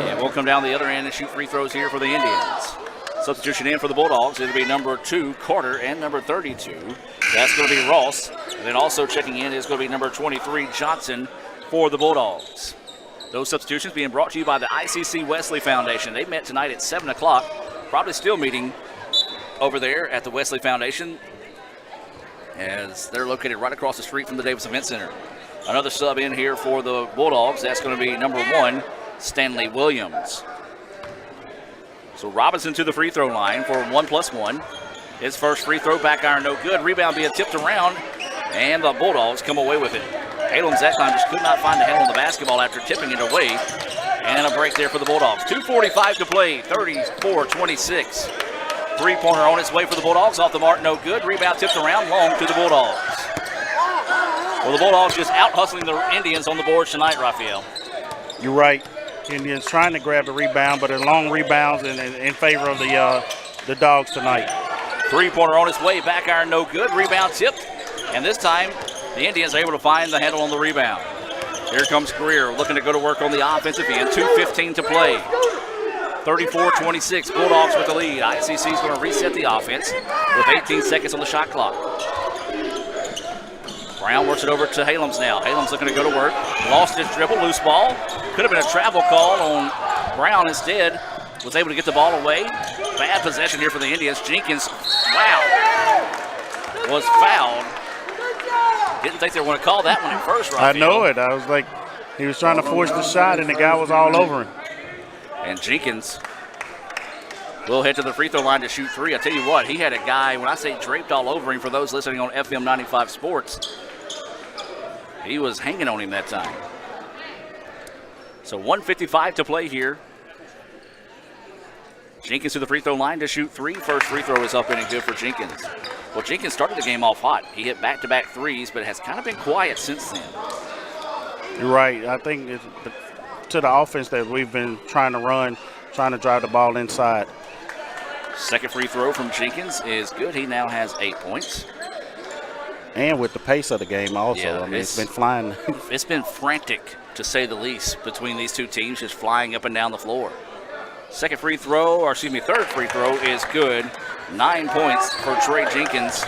D: And we'll come down the other end and shoot free throws here for the Indians. Substitution in for the Bulldogs. It'll be number 2, Carter, and number 32. That's going to be Ross. And then also checking in is going to be number 23, Johnson, for the Bulldogs. Those substitutions being brought to you by the ICC Wesley Foundation. They met tonight at 7 o'clock. Probably still meeting over there at the Wesley Foundation, as they're located right across the street from the Davis Event Center. Another sub in here for the Bulldogs. That's going to be number 1, Stanley Williams. So Robinson to the free throw line for 1+1. His first free throw, back iron, no good. Rebound being tipped around, and the Bulldogs come away with it. Haloms that time just could not find the handle on the basketball after tipping it away. And a break there for the Bulldogs. 2:45 to play, 34-26. Three-pointer on its way for the Bulldogs. Off the mark, no good. Rebound tipped around, long to the Bulldogs. Well, the Bulldogs just out-hustling the Indians on the boards tonight, Raphael.
K: You're right. Indians trying to grab the rebound, but a long rebounds in favor of the Dogs tonight.
D: Three-pointer on its way, back iron, no good. Rebound tipped, and this time the Indians are able to find the handle on the rebound. Here comes Greer looking to go to work on the offensive end. 2:15 to play. 34-26, Bulldogs with the lead. ICC is going to reset the offense with 18 seconds on the shot clock. Brown works it over to Halems now. Halems looking to go to work. Lost his dribble, loose ball. Could have been a travel call on Brown instead. Was able to get the ball away. Bad possession here for the Indians. Jenkins, wow, was fouled. Didn't think they were going to call that one at first, Raphael.
K: I know it. I was like, he was trying to force the shot, and the guy was all over him.
D: And Jenkins will head to the free throw line to shoot 3. I tell you what, he had a guy, when I say draped all over him, for those listening on FM 95 Sports, he was hanging on him that time. So 1:55 to play here. Jenkins to the free throw line to shoot 3. First free throw is up and good for Jenkins. Well, Jenkins started the game off hot. He hit back-to-back threes, but has kind of been quiet since then.
K: You're right. I think it's to the offense that we've been trying to run, trying to drive the ball inside.
D: Second free throw from Jenkins is good. He now has 8 points.
K: And with the pace of the game also,
D: yeah,
K: I mean, it's been flying.
D: It's been frantic, to say the least, between these two teams, just flying up and down the floor. Third free throw is good. 9 points for Trey Jenkins.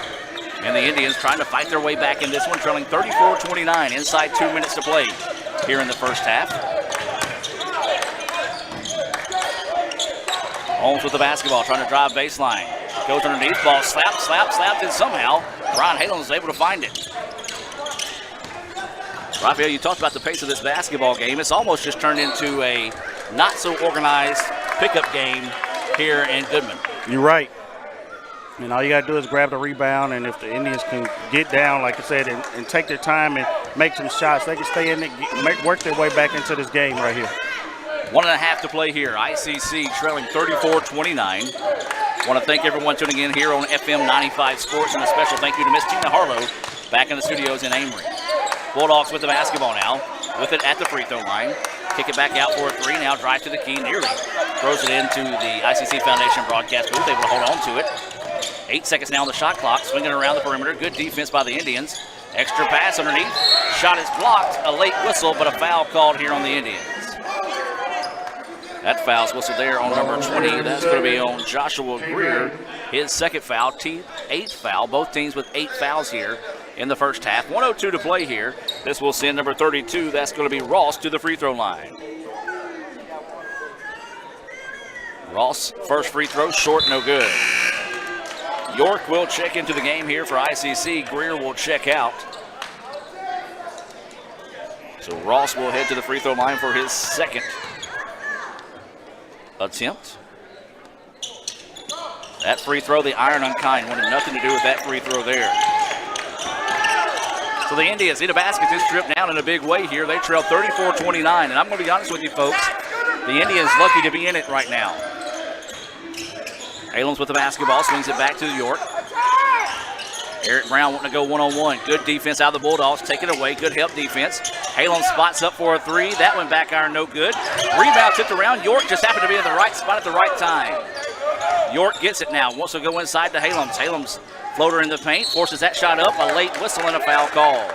D: And the Indians trying to fight their way back in this one, trailing 34-29, inside 2 minutes to play here in the first half. Holmes with the basketball, trying to drive baseline. Goes underneath, ball slapped, and somehow Brian Halen is able to find it. Raphael, you talked about the pace of this basketball game. It's almost just turned into a not-so-organized pickup game here in Goodman.
K: You're right. And all you got to do is grab the rebound, and if the Indians can get down, like I said, and take their time and make some shots. They can stay in it, work their way back into this game right here.
D: 1.5 to play here. ICC trailing 34-29. Want to thank everyone tuning in here on FM 95 Sports, and a special thank you to Miss Tina Harlow back in the studios in Amory. Bulldogs with the basketball now, with it at the free throw line. Kick it back out for a three. Now drive to the key, nearly throws it into the ICC Foundation broadcast booth, able to hold on to it. 8 seconds now on the shot clock, swinging around the perimeter. Good defense by the Indians. Extra pass underneath. Shot is blocked. A late whistle, but a foul called here on the Indians. That foul's whistled there on number 20. That's going to be on Joshua Greer. His second foul, eighth foul. Both teams with 8 fouls here in the first half. 1:02 to play here. This will send number 32. That's going to be Ross to the free throw line. Ross, first free throw, short, no good. York will check into the game here for ICC. Greer will check out. So Ross will head to the free throw line for his second attempt. That free throw, the iron unkind, wanted nothing to do with that free throw there. So the Indians need a basket this trip down in a big way here. They trail 34-29, and I'm going to be honest with you folks, the Indians lucky to be in it right now. Holmes with the basketball, swings it back to York. Eric Brown wanting to go one-on-one. Good defense out of the Bulldogs. Take it away. Good help defense. Holmes spots up for a three. That one back iron, no good. Rebound tipped around. York just happened to be in the right spot at the right time. York gets it now. Wants to go inside to Holmes. Holmes floater in the paint. Forces that shot up. A late whistle and a foul call.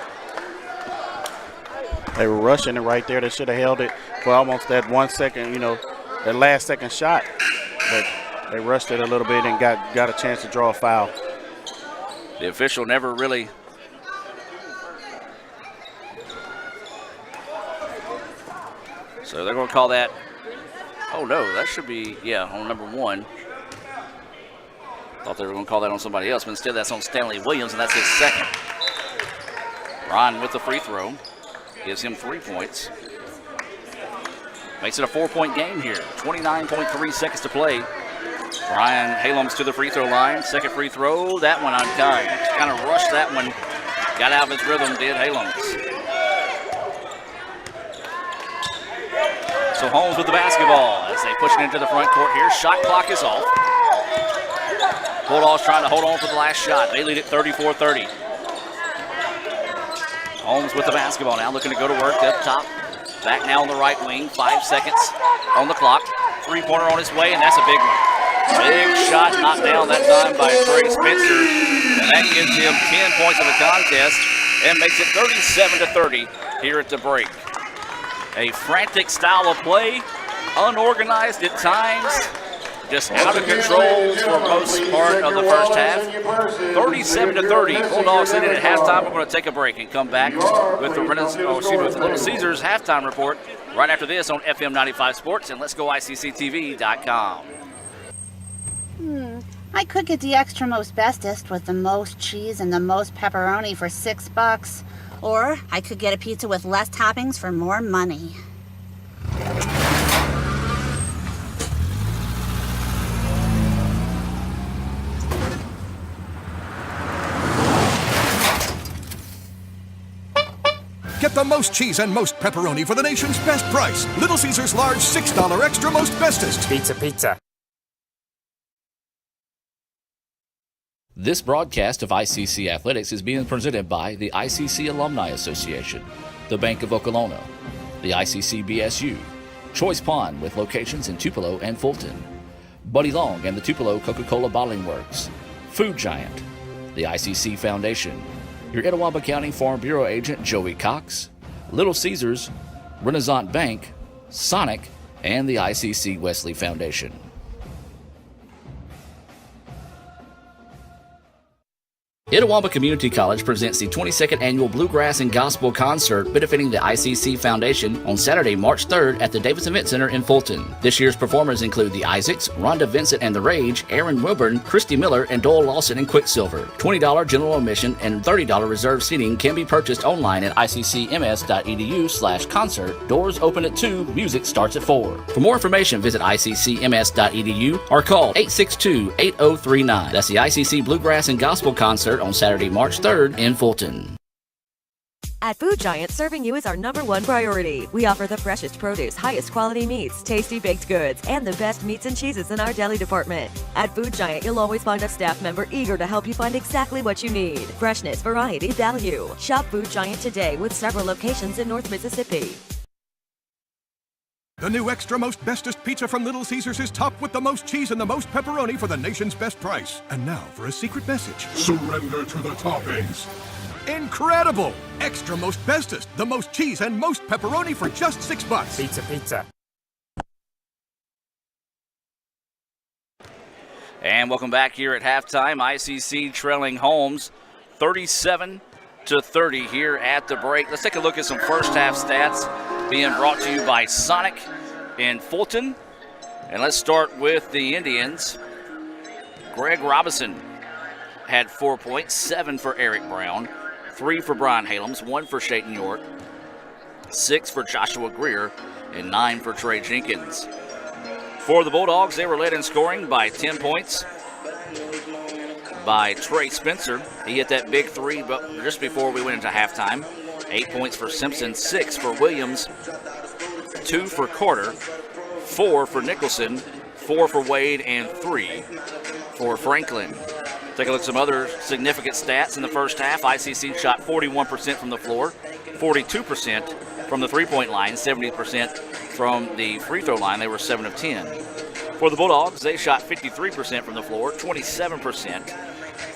K: They were rushing it right there. They should have held it for almost that 1 second, that last second shot. But they rushed it a little bit and got a chance to draw a foul.
D: The official never really so they're going to call that. Oh no, that should be, on number 1. Thought they were going to call that on somebody else, but instead that's on Stanley Williams, and that's his second. Ryan with the free throw. Gives him 3 points. Makes it a 4-point game here. 29.3 seconds to play. Ryan Holmes to the free throw line. Second free throw. That one unkind. Kind of rushed that one. Got out of his rhythm, did Holmes. So Holmes with the basketball as they push it into the front court here. Shot clock is off. Bulldogs trying to hold on for the last shot. They lead it 34-30. Holmes with the basketball now, looking to go to work up top. Back now on the right wing. 5 seconds on the clock. Three-pointer on his way, and that's a big one. Big shot knocked down that time by Trey Spencer. And that gives him 10 points in the contest and makes it 37-30 here at the break. A frantic style of play, unorganized at times, just out of control for most part of the first half. 37-30. Bulldogs leading at halftime. We're going to take a break and come back with the Little Caesars halftime report right after this on FM 95 Sports and Let's Go ICCTV.com.
M: I could get the extra most bestest with the most cheese and the most pepperoni for $6. Or I could get a pizza with less toppings for more money.
N: Get the most cheese and most pepperoni for the nation's best price. Little Caesars large $6 extra most bestest.
O: Pizza.
D: This broadcast of ICC Athletics is being presented by the ICC Alumni Association, the Bank of Okolona, the ICC BSU, Choice Pond with locations in Tupelo and Fulton, Buddy Long and the Tupelo Coca-Cola Bottling Works, Food Giant, the ICC Foundation, your Etowah County Farm Bureau agent Joey Cox, Little Caesars, Renaissance Bank, Sonic, and the ICC Wesley Foundation. Etowah Community College presents the 22nd Annual Bluegrass and Gospel Concert benefiting the ICC Foundation on Saturday, March 3rd at the Davis Event Center in Fulton. This year's performers include the Isaacs, Rhonda Vincent and the Rage, Aaron Wilburn, Christy Miller, and Doyle Lawson and Quicksilver. $20 general admission and $30 reserved seating can be purchased online at iccms.edu/concert. Doors open at 2, music starts at 4. For more information, visit iccms.edu or call 862-8039. That's the ICC Bluegrass and Gospel Concert on Saturday, March 3rd in Fulton.
L: At Food Giant, serving you is our #1 priority. We offer the freshest produce, highest quality meats, tasty baked goods, and the best meats and cheeses in our deli department. At Food Giant, you'll always find a staff member eager to help you find exactly what you need. Freshness, variety, value. Shop Food Giant today with several locations in North Mississippi.
N: The new extra most bestest pizza from Little Caesars is topped with the most cheese and the most pepperoni for the nation's best price. And now for a secret message. Surrender to the toppings. Incredible! Extra most bestest, the most cheese and most pepperoni for just $6.
H: Pizza.
D: And welcome back here at halftime. ICC trailing Holmes 37-30 here at the break. Let's take a look at some first half stats being brought to you by Sonic in Fulton. And let's start with the Indians. Greg Robinson had 4 points, 7 for Eric Brown, 3 for Brian Halems, 1 for Shayton York, 6 for Joshua Greer, and 9 for Trey Jenkins. For the Bulldogs, they were led in scoring by 10 points by Trey Spencer. He hit that big 3 just before we went into halftime. 8 points for Simpson, 6 for Williams, 2 for Carter, 4 for Nicholson, 4 for Wade, and 3 for Franklin. Take a look at some other significant stats in the first half. ICC shot 41% from the floor, 42% from the three-point line, 70% from the free throw line. They were 7 of 10. For the Bulldogs, they shot 53% from the floor, 27%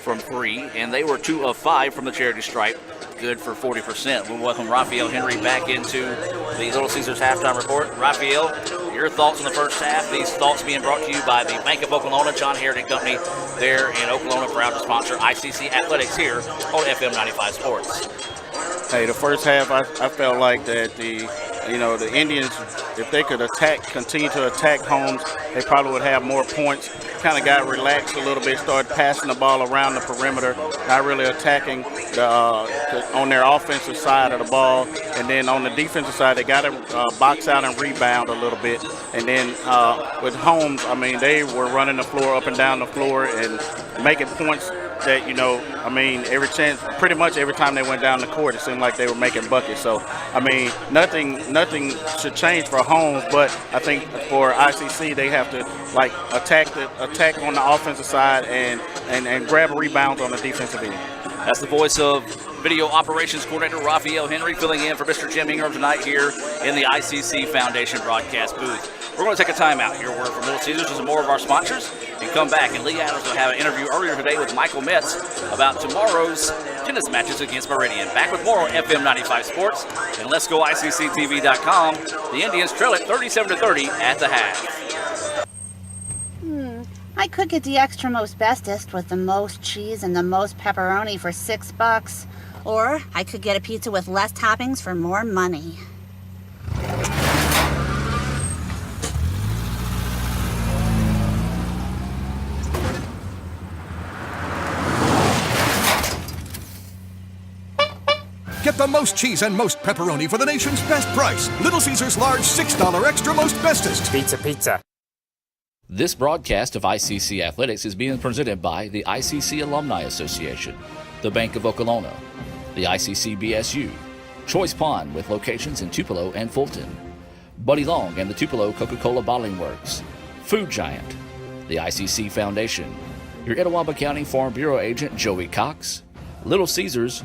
D: from 3, and they were 2 of 5 from the charity stripe, good for 40%. We'll welcome Raphael Henry back into the Little Caesars halftime report. Raphael, your thoughts on the first half. These thoughts being brought to you by the Bank of Oklahoma, John Harrington Company there in Oklahoma, proud to sponsor ICC Athletics here on FM 95 Sports.
K: Hey, the first half, I felt like that the Indians, if they could continue to attack Holmes, they probably would have more points. Kind of got relaxed a little bit, started passing the ball around the perimeter, not really attacking on their offensive side of the ball. And then on the defensive side, they got to box out and rebound a little bit. And then with Holmes, I mean, they were running the floor up and down the floor and making points that, every chance, pretty much every time they went down the court, it seemed like they were making buckets. So, nothing should change for Holmes, but I think for ICC, they have to attack on the offensive side and grab rebounds on the defensive end.
D: That's the voice of video operations coordinator Raphael Henry filling in for Mr. Jim Ingram tonight here in the ICC Foundation broadcast booth. We're going to take a timeout here. Word from Little Caesars and some more of our sponsors and come back. And Lee Adams will have an interview earlier today with Michael Metz about tomorrow's tennis matches against Meridian. Back with more on FM 95 Sports and Let's Go ICCTV.com. The Indians trail it 37-30 at the half.
M: I could get the extra most bestest with the most cheese and the most pepperoni for $6. Or I could get a pizza with less toppings for more money.
N: Get the most cheese and most pepperoni for the nation's best price. Little Caesars large $6 extra most bestest.
H: Pizza.
D: This broadcast of ICC Athletics is being presented by the ICC Alumni Association, the Bank of Oklahoma, the ICC BSU, Choice Pond with locations in Tupelo and Fulton, Buddy Long and the Tupelo Coca-Cola Bottling Works, Food Giant, the ICC Foundation, your Etowah County Farm Bureau agent Joey Cox, Little Caesars,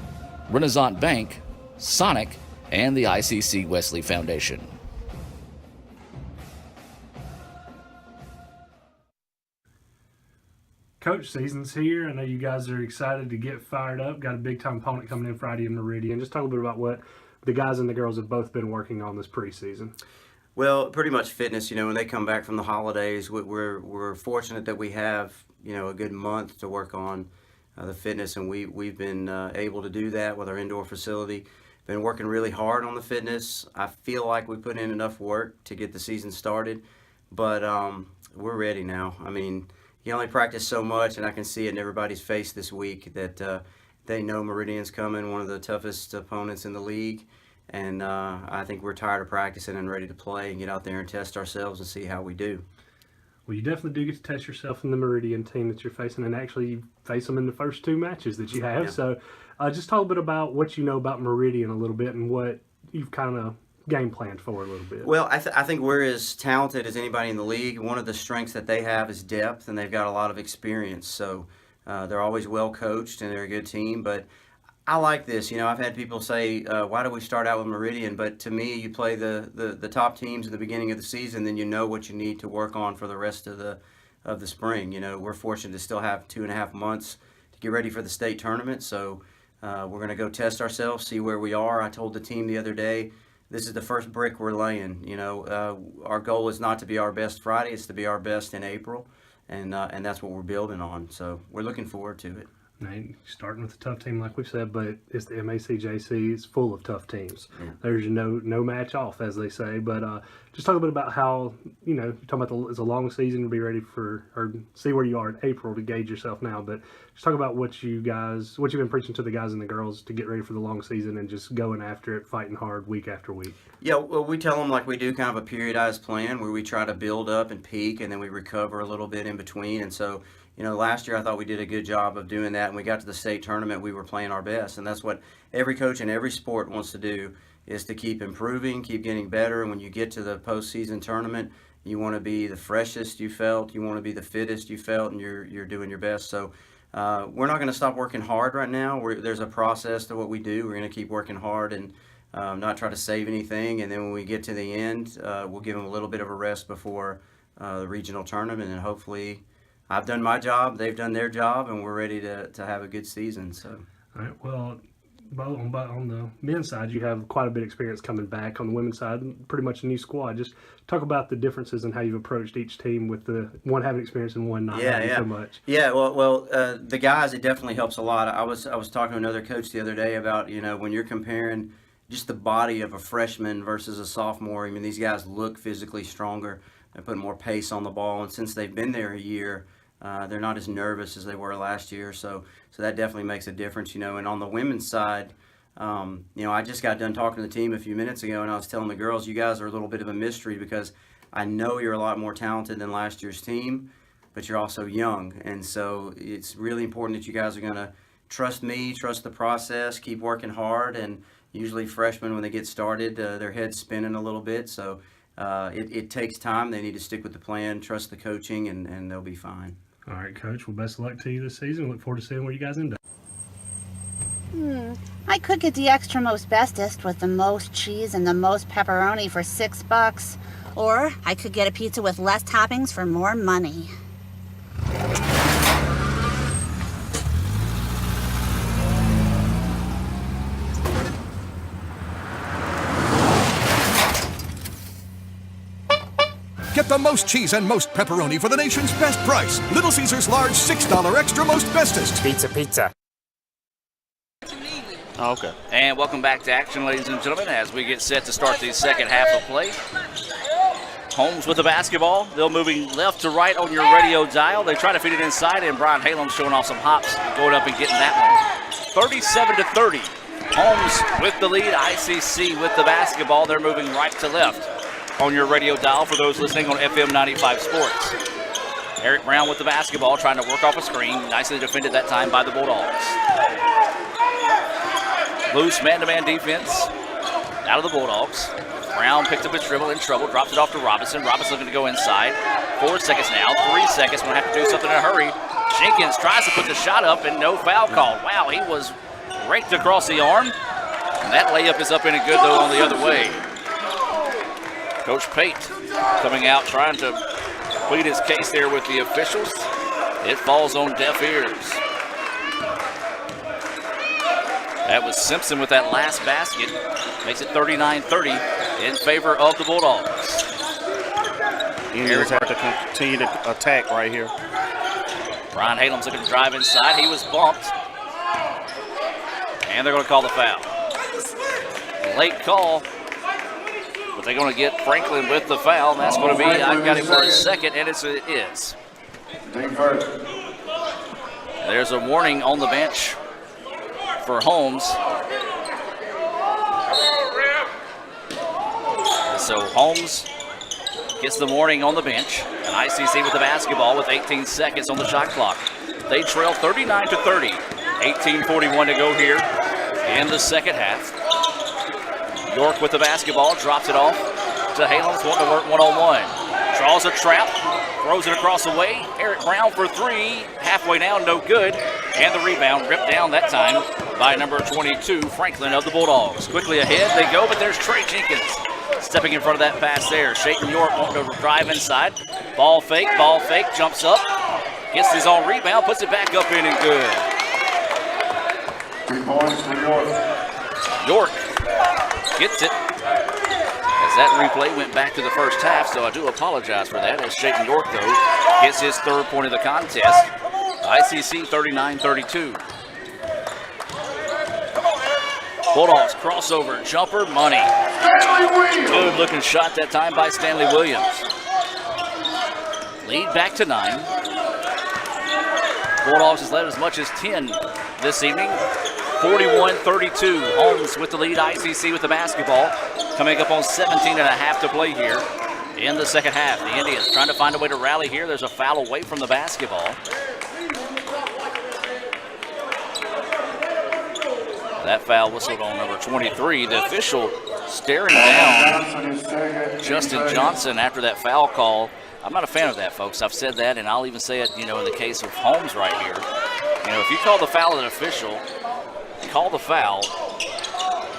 D: Renaissance Bank, Sonic, and the ICC Wesley Foundation.
A: Coach, season's here. I know you guys are excited to get fired up. Got a big-time opponent coming in Friday in Meridian. Just talk a bit about what the guys and the girls have both been working on this preseason.
O: Well, pretty much fitness. When they come back from the holidays, we're fortunate that we have a good month to work on the fitness, and we've been able to do that with our indoor facility. Been working really hard on the fitness. I feel like we put in enough work to get the season started, but we're ready now. You only practice so much, and I can see it in everybody's face this week that they know Meridian's coming, one of the toughest opponents in the league, and I think we're tired of practicing and ready to play and get out there and test ourselves and see how we do.
A: Well, you definitely do get to test yourself in the Meridian team that you're facing, and actually you face them in the first 2 matches that you have.
O: Yeah.
A: So just talk a bit about what you know about Meridian a little bit and what you've kind of game planned for a little bit.
O: Well, I think we're as talented as anybody in the league. One of the strengths that they have is depth, and they've got a lot of experience. So they're always well coached, and they're a good team. But I like this. I've had people say, why do we start out with Meridian? But to me, you play the top teams at the beginning of the season, then you know what you need to work on for the rest of the spring. We're fortunate to still have 2.5 months to get ready for the state tournament. So we're going to go test ourselves, see where we are. I told the team the other day, this is the first brick we're laying. Our goal is not to be our best Friday; it's to be our best in April, and that's what we're building on. So we're looking forward to it.
A: Right, starting with a tough team, like we've said, but it's the MACJC. It's full of tough teams.
O: Yeah.
A: There's no match off, as they say. But just talk a bit about how you're talking about it's a long season to be ready for, or see where you are in April to gauge yourself now. But just talk about what you've been preaching to the guys and the girls to get ready for the long season and just going after it, fighting hard week after week.
O: Yeah, well, we tell them like we do kind of a periodized plan where we try to build up and peak, and then we recover a little bit in between. And so, last year I thought we did a good job of doing that. And we got to the state tournament, we were playing our best. And that's what every coach in every sport wants to do, is to keep improving, keep getting better. And when you get to the postseason tournament, you want to be the freshest you felt, you want to be the fittest you felt, and you're doing your best. So we're not going to stop working hard right now. There's a process to what we do. We're going to keep working hard and not try to save anything. And then when we get to the end, we'll give them a little bit of a rest before the regional tournament, and hopefully I've done my job, they've done their job, and we're ready to have a good season. So,
A: all right. Well, on the men's side, you have quite a bit of experience coming back. On the women's side, pretty much a new squad. Just talk about the differences and how you've approached each team, with the one having experience and one not having so much.
O: Yeah, well, the guys, it definitely helps a lot. I was talking to another coach the other day about, when you're comparing just the body of a freshman versus a sophomore. I mean, these guys look physically stronger. They put more pace on the ball, and since they've been there a year, they're not as nervous as they were last year. So that definitely makes a difference, And on the women's side, I just got done talking to the team a few minutes ago, and I was telling the girls, you guys are a little bit of a mystery, because I know you're a lot more talented than last year's team, but you're also young. And so it's really important that you guys are going to trust me, trust the process, keep working hard. And usually freshmen, when they get started, their head's spinning a little bit. So it takes time. They need to stick with the plan, trust the coaching, and they'll be fine.
A: All right, Coach. Well, best of luck to you this season. Look forward to seeing where you guys end up.
M: I could get the extra most bestest with the most cheese and the most pepperoni for $6, or I could get a pizza with less toppings for more money.
N: Get the most cheese and most pepperoni for the nation's best price. Little Caesars large $6 extra most bestest.
H: Pizza.
K: Oh, okay.
D: And welcome back to action, ladies and gentlemen, as we get set to start the second half of play. Holmes with the basketball. They're moving left to right on your radio dial. They try to feed it inside, and Brian Halem showing off some hops, going up and getting that one. 37-30. Holmes with the lead. ICC with the basketball. They're moving right to left on your radio dial for those listening on FM 95 Sports. Eric Brown with the basketball, trying to work off a screen. Nicely defended that time by the Bulldogs. Loose man-to-man defense out of the Bulldogs. Brown picked up his dribble in trouble, drops it off to Robinson. Robinson looking to go inside. 4 seconds now, 3 seconds. We'll have to do something in a hurry. Jenkins tries to put the shot up, and no foul call. Wow, he was raked across the arm. And that layup is up in and good, though, on the other way. Coach Pate coming out trying to plead his case there with the officials. It falls on deaf ears. That was Simpson with that last basket. Makes it 39-30 in favor of the Bulldogs.
K: Indians have to continue to attack right here.
D: Brian Halem's looking to drive inside. He was bumped. And they're going to call the foul. Late call. But they're going to get Franklin with the foul, and that's going to be, I've got him for a second, and it is. There's a warning on the bench for Holmes. So Holmes gets the warning on the bench. And ICC with the basketball with 18 seconds on the shot clock. They trail 39-30. 18:41 to go here in the second half. York with the basketball, drops it off to Halens, wanting to work one-on-one. Draws a trap, throws it across the way. Eric Brown for three, halfway down, no good. And the rebound ripped down that time by number 22, Franklin of the Bulldogs. Quickly ahead they go, but there's Trey Jenkins stepping in front of that pass there. Shaden York wanting to drive inside. Ball fake, jumps up, gets his own rebound, puts it back up in and good.
E: 3 points for York.
D: York gets it. As that replay went back to the first half, so I do apologize for that. As Shaden York, though, gets his third point of the contest. ICC 39-32. Bulldogs crossover, jumper, money. Good looking shot that time by Stanley Williams. Lead back to 9. Bulldogs has led as much as 10 this evening. 41-32. Holmes with the lead. ICC with the basketball. Coming up on 17 and a half to play here in the second half. The Indians trying to find a way to rally here. There's a foul away from the basketball. That foul whistled on number 23. The official staring down Justin Johnson after that foul call. I'm not a fan of that, folks. I've said that, and I'll even say it, in the case of Holmes right here. If you call the foul an official, call the foul,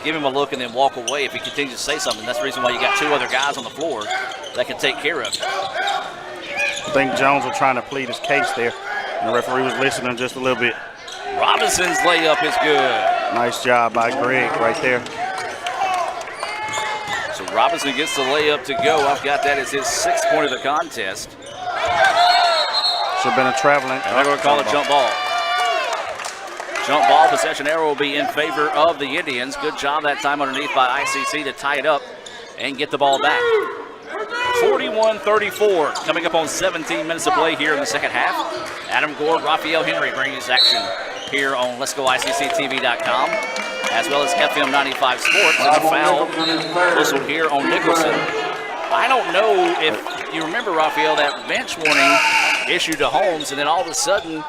D: give him a look, and then walk away. If he continues to say something, that's the reason why you got 2 other guys on the floor that can take care of it.
K: I think Jones was trying to plead his case there, and the referee was listening just a little bit.
D: Robinson's layup is good.
K: Nice job by Greg right there.
D: So Robinson gets the layup to go. I've got that as his 6th point of the contest.
K: Should have been a traveling.
D: And they're going to call a jump ball. Jump ball possession arrow will be in favor of the Indians. Good job that time underneath by ICC to tie it up and get the ball back. 41-34, coming up on 17 minutes of play here in the second half. Adam Gore, Raphael Henry bringing us action here on Let'sGoICCTV.com, as well as FM 95 Sports. And a foul whistled here on Nicholson. I don't know if you remember, Raphael, that bench warning issued to Holmes, and then all of a sudden,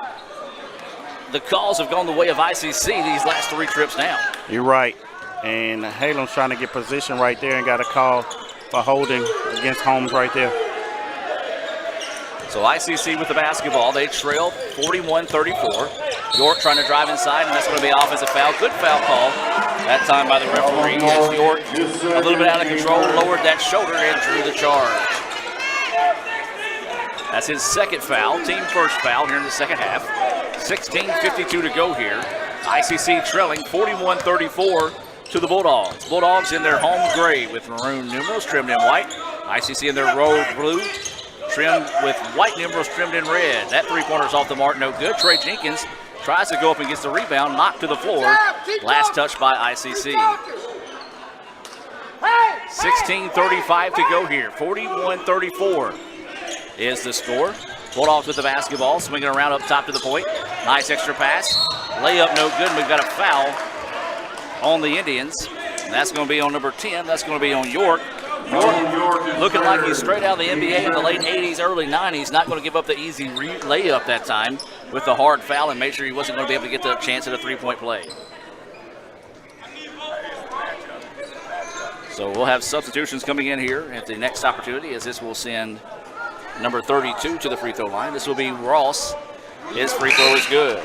D: the calls have gone the way of ICC these last 3 trips down.
K: You're right. And Halem's trying to get position right there and got a call for holding against Holmes right there.
D: So ICC with the basketball. They trail 41-34. York trying to drive inside, and that's going to be an offensive foul. Good foul call that time by the referee. As York, a little bit out of control, lowered that shoulder and drew the charge. That's his 2nd foul, team first foul here in the second half. 16:52 to go here. ICC trailing 41-34 to the Bulldogs. Bulldogs in their home gray with maroon numerals trimmed in white. ICC in their road blue, trimmed with white numerals trimmed in red. That 3-pointer's off the mark, no good. Trey Jenkins tries to go up and gets the rebound, knocked to the floor. Last touch by ICC. 16:35 to go here. 41-34 is the score. Bulldogs with the basketball, swinging around up top to the point. Nice extra pass. Layup no good, and we've got a foul on the Indians. And that's going to be on number 10. That's going to be on York. York looking like he's straight out of the NBA in the late 80s, early 90s. Not going to give up the easy layup that time with the hard foul and make sure he wasn't going to be able to get the chance at a 3-point play. So we'll have substitutions coming in here at the next opportunity, as this will send number 32 to the free throw line. This will be Ross. His free throw is good.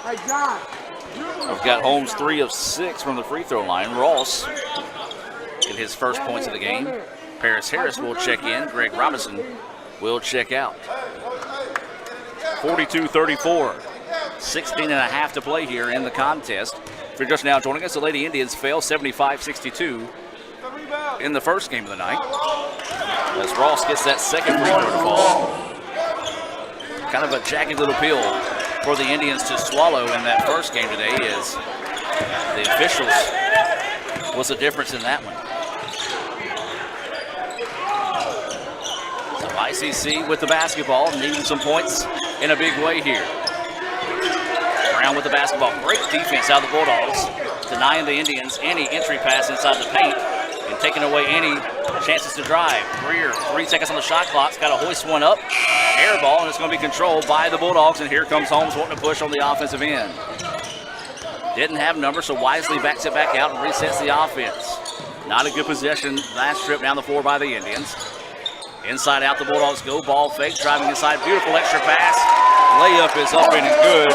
D: We've got Holmes 3 of 6 from the free throw line. Ross in his first points of the game. Paris Harris will check in. Greg Robinson will check out. 42-34. 16 and a half to play here in the contest. If you're just now joining us, the Lady Indians fell 75-62 in the first game of the night. As Ross gets that second free throw to fall. Kind of a jagged little pill for the Indians to swallow in that first game today, is the officials was the difference in that one. So ICC with the basketball, needing some points in a big way here. Brown with the basketball. Great defense out of the Bulldogs. denying the Indians any entry pass inside the paint and taking away any chances to drive. Greer, 3 seconds on the shot clock, got to hoist one up, air ball, and it's going to be controlled by the Bulldogs, and here comes Holmes wanting to push on the offensive end. Didn't have numbers, so wisely backs it back out and resets the offense. Not a good possession last trip down the floor by the Indians. Inside out the Bulldogs go, ball fake, driving inside, beautiful extra pass. Layup is up and good.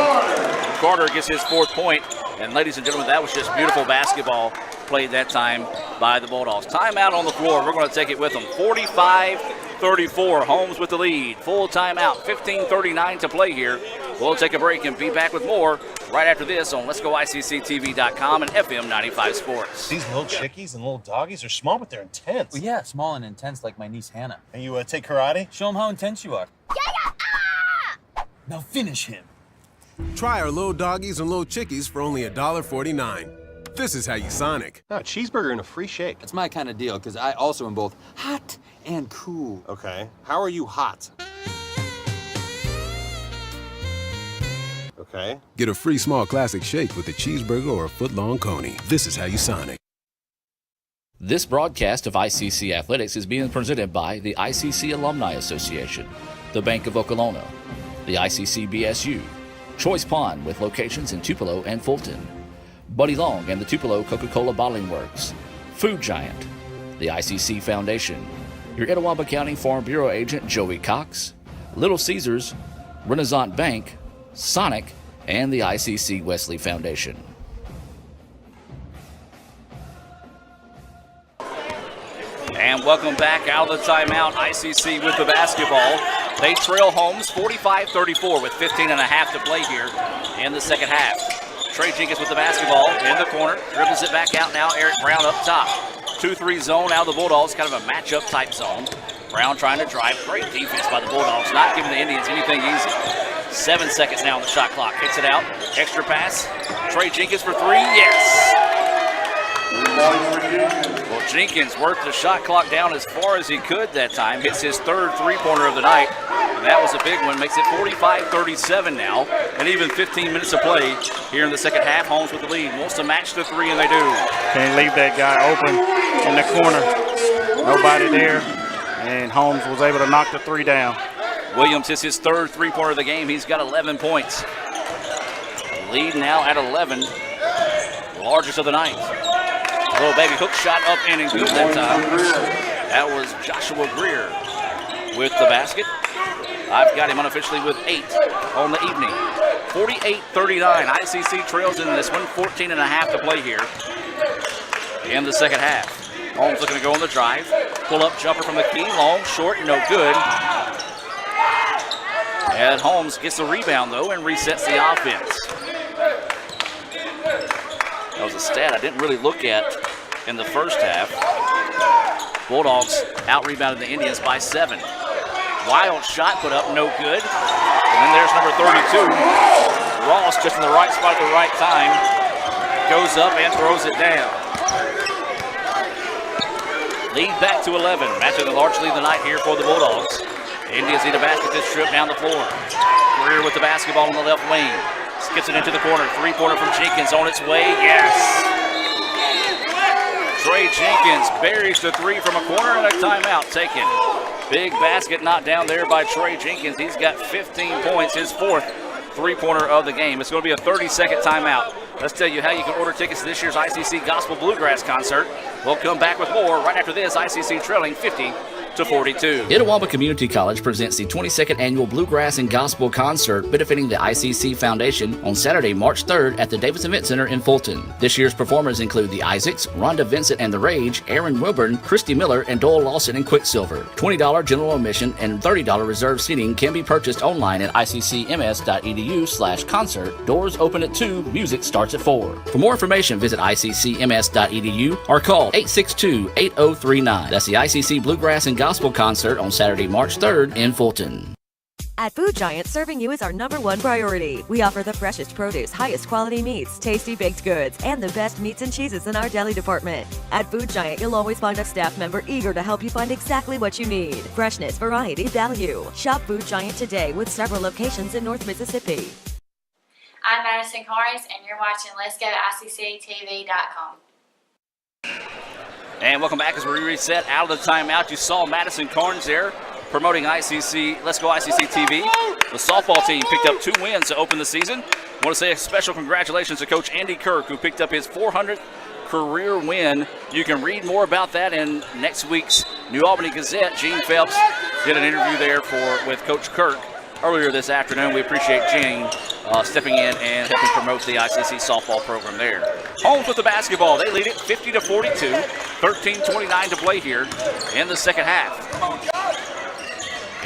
D: Carter gets his 4th point. And ladies and gentlemen, that was just beautiful basketball played that time by the Bulldogs. Timeout on the floor. We're going to take it with them. 45-34. Holmes with the lead. Full timeout. 15:39 to play here. We'll take a break and be back with more right after this on Let'sGoICCTV.com and FM 95 Sports.
P: These little chickies and little doggies are small, but they're intense.
Q: Well, yeah, small and intense like my niece Hannah.
P: And you take karate?
Q: Show them how intense you are. Now finish him.
R: Try our little doggies and little chickies for only $1.49. This is how you Sonic.
P: No, a cheeseburger and a free shake.
Q: That's my kind of deal, because I also am both hot and cool.
P: Okay. How are you hot? Okay.
R: Get a free small classic shake with a cheeseburger or a foot-long coney. This is how you Sonic.
D: This broadcast of ICC Athletics is being presented by the ICC Alumni Association, the Bank of Okolona, the ICC BSU, Choice Pond with locations in Tupelo and Fulton, Buddy Long and the Tupelo Coca-Cola Bottling Works, Food Giant, the ICC Foundation, your Etowah County Farm Bureau agent Joey Cox, Little Caesars, Renaissance Bank, Sonic, and the ICC Wesley Foundation. And welcome back out of the timeout. ICC with the basketball. They trail Holmes 45-34 with 15 and a half to play here in the second half. Trey Jenkins with the basketball in the corner. Dribbles it back out now. Eric Brown up top. 2-3 zone out of the Bulldogs. Kind of a matchup type zone. Brown trying to drive. Great defense by the Bulldogs. Not giving the Indians anything easy. 7 seconds now on the shot clock. Kicks it out. Extra pass. Trey Jenkins for 3. Yes! Well, Jenkins worked the shot clock down as far as he could that time. Hits his 3rd three-pointer of the night. And that was a big one. Makes it 45-37 now. And even 15 minutes to play here in the second half. Holmes with the lead. Wants to match the 3, and they do.
K: Can't leave that guy open in the corner. Nobody there. And Holmes was able to knock the 3 down.
D: Williams hits his 3rd three-pointer of the game. He's got 11 points. Lead now at 11. Largest of the night. Little baby hook shot up in and good that time. That was Joshua Greer with the basket. I've got him unofficially with 8 on the evening. 48-39. ICC trails in this one. 14 and a half to play here in the second half. Holmes looking to go on the drive. Pull up jumper from the key. Long, short, no good. And Holmes gets the rebound though and resets the offense. That was a stat I didn't really look at in the first half. Bulldogs out-rebounded the Indians by 7. Wild shot put up, no good. And then there's number 32. Ross just in the right spot at the right time. Goes up and throws it down. Lead back to 11. Matching the large lead of the night here for the Bulldogs. Indians need a basket this trip down the floor. Greer with the basketball on the left wing. Gets it into the corner. 3-pointer from Jenkins on its way. Yes! Trey Jenkins buries the 3 from a corner and a timeout taken. Big basket knocked down there by Trey Jenkins. He's got 15 points, his 4th 3-pointer of the game. It's going to be a 30-second timeout. Let's tell you how you can order tickets to this year's ICC Gospel Bluegrass concert. We'll come back with more right after this. ICC trailing 50-42. Etowah Community College presents the 22nd Annual Bluegrass and Gospel Concert benefiting the ICC Foundation on Saturday, March 3rd at the Davis Event Center in Fulton. This year's performers include the Isaacs, Rhonda Vincent and the Rage, Aaron Wilburn, Christy Miller, and Doyle Lawson and Quicksilver. $20 general admission and $30 reserved seating can be purchased online at iccms.edu/concert. Doors open at 2, music starts at 4. For more information, visit iccms.edu or call 862-8039. That's the ICC Bluegrass and Gospel Concert on Saturday, March 3rd in Fulton.
L: At Food Giant, serving you is our #1 priority. We offer the freshest produce, highest quality meats, tasty baked goods, and the best meats and cheeses in our deli department. At Food Giant, you'll always find a staff member eager to help you find exactly what you need. Freshness, variety, value. Shop Food Giant today with several locations in North Mississippi.
S: I'm Madison Carnes, and you're watching Let'sGoICCTV.com.
D: And welcome back as we reset out of the timeout. You saw Madison Carnes there promoting ICC, Let's Go ICC TV. The softball team picked up 2 wins to open the season. I want to say a special congratulations to Coach Andy Kirk, who picked up his 400th career win. You can read more about that in next week's New Albany Gazette. Gene Phelps did an interview there with Coach Kirk earlier this afternoon. We appreciate Gene stepping in and helping promote the ICC softball program there. Holmes with the basketball. They lead it 50-42. 13:29 to play here in the second half.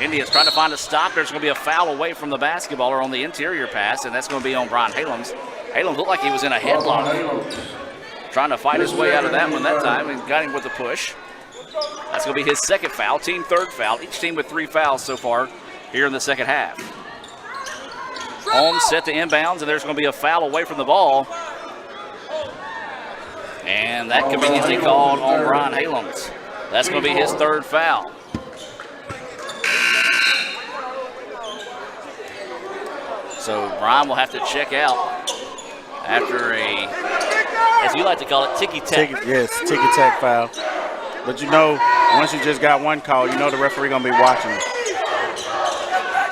D: Indians trying to find a stop. There's going to be a foul away from the basketballer on the interior pass, and that's going to be on Brian Halems. Halems looked like he was in a headlock, trying to fight his way out of that one that time, and got him with the push. That's going to be his second foul, team third foul. Each team with 3 fouls so far here in the second half. Holmes set to inbounds, and there's going to be a foul away from the ball. And that conveniently called on Brian Halems. That's going to be his third foul. So Brian will have to check out after a, as you like to call it, ticky-tack.
K: Yes, ticky-tack foul. But you know, once you just got one call, you know the referee going to be watching.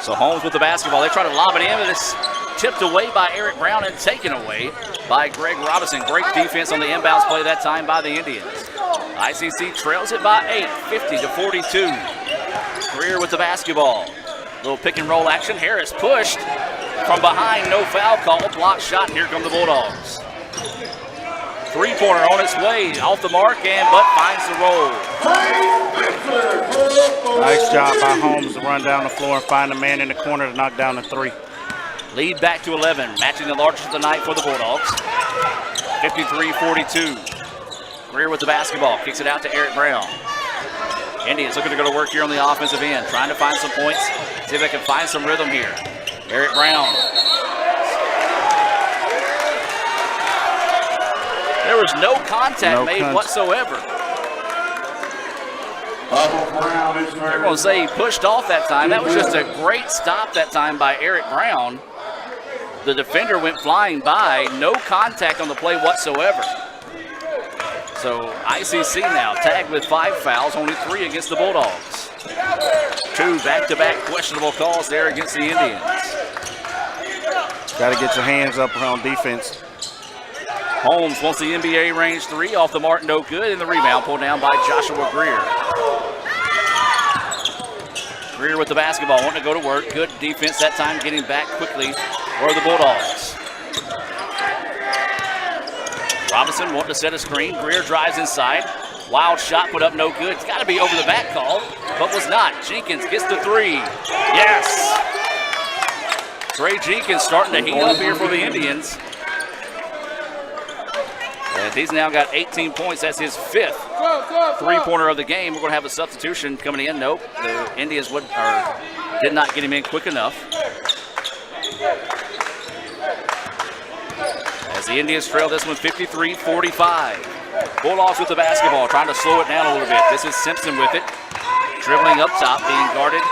D: So Holmes with the basketball. They try to lob it in, but it's tipped away by Eric Brown and taken away by Greg Robinson. Great defense on the inbounds play that time by the Indians. ICC trails it by 8, 50-42. Greer with the basketball. Little pick and roll action. Harris pushed from behind. No foul call. Block shot. Here come the Bulldogs. 3-pointer on its way. Off the mark, and Butt finds the roll.
K: Nice job by Holmes to run down the floor and find a man in the corner to knock down the 3.
D: Lead back to 11, matching the largest of the night for the Bulldogs. 53-42. Greer with the basketball, kicks it out to Eric Brown. Indians looking to go to work here on the offensive end, trying to find some points, see if they can find some rhythm here. Eric Brown. There was no contact made whatsoever. They're going to say he pushed off that time. That was just a great stop that time by Eric Brown. The defender went flying by. No contact on the play whatsoever. So ICC now tagged with 5 fouls, only 3 against the Bulldogs. 2 back-to-back questionable calls there against the Indians.
K: Got to get your hands up on defense.
D: Holmes wants the NBA range 3 off the mark, no good, and the rebound pulled down by Joshua Greer. Greer with the basketball, wanting to go to work. Good defense that time, getting back quickly for the Bulldogs. Robinson wanting to set a screen. Greer drives inside. Wild shot put up, no good. It's got to be over the back call, but was not. Jenkins gets the 3. Yes! Trey Jenkins starting to heat up here for the Indians. And he's now got 18 points. That's his 5th 3-pointer of the game. We're going to have a substitution coming in. Nope, the Indians did not get him in quick enough. As the Indians trail this one 53-45. Bulldogs with the basketball, trying to slow it down a little bit. This is Simpson with it. Dribbling up top, being guarded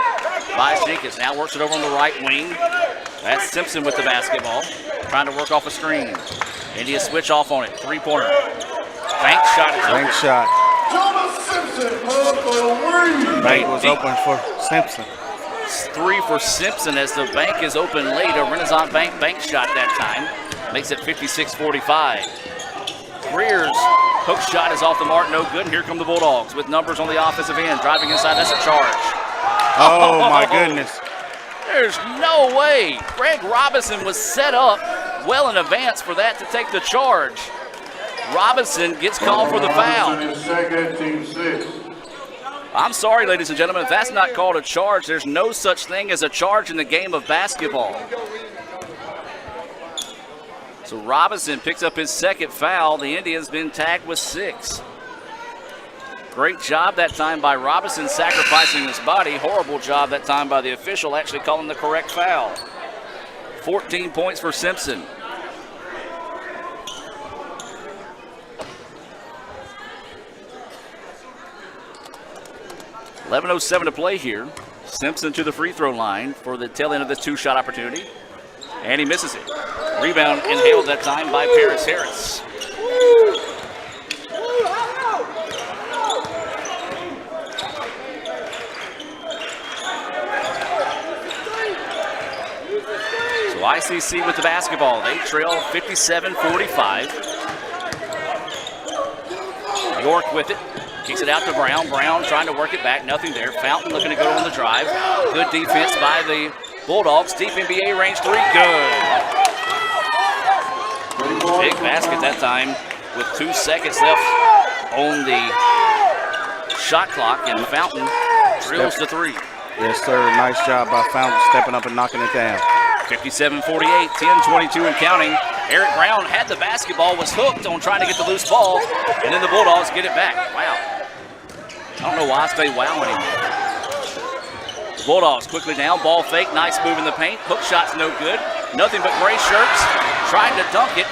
D: by Jenkins. Now works it over on the right wing. That's Simpson with the basketball, trying to work off a screen. Indians switch off on it. 3-pointer. Bank shot is
K: Bank
D: open.
K: shot. Bank was open for Simpson.
D: 3 for Simpson as the bank is open late. A Renaissance bank shot that time. Makes it 56-45. Greer's hook shot is off the mark, no good. Here come the Bulldogs with numbers on the offensive end. Driving inside, that's a charge.
K: Oh my goodness.
D: There's no way. Greg Robinson was set up well in advance for that to take the charge. Robinson gets called for the foul. I'm sorry, ladies and gentlemen, if that's not called a charge, there's no such thing as a charge in the game of basketball. So Robinson picks up his 2nd foul. The Indians been tagged with 6. Great job that time by Robinson sacrificing his body. Horrible job that time by the official actually calling the correct foul. 14 points for Simpson. .11:07 to play here. Simpson to the free throw line for the tail end of this 2-shot opportunity. And he misses it. Rebound inhaled that time by Paris Harris. So ICC with the basketball. They trail 57-45. York with it. Kicks it out to Brown. Brown trying to work it back. Nothing there. Fountain looking to go on the drive. Good defense by the Bulldogs. Deep NBA range three. Good. Big basket that time with 2 seconds left on the shot clock. And Fountain drills the three.
K: Yes, sir. Nice job by Fountain stepping up and knocking it down.
D: 57-48, 10-22 and counting. Eric Brown had the basketball, was hooked on trying to get the loose ball, and then the Bulldogs get it back. Wow. I don't know why I say wow anymore. The Bulldogs quickly down, ball fake, nice move in the paint. Hook shot's no good. Nothing but gray shirts. Tried to dunk it,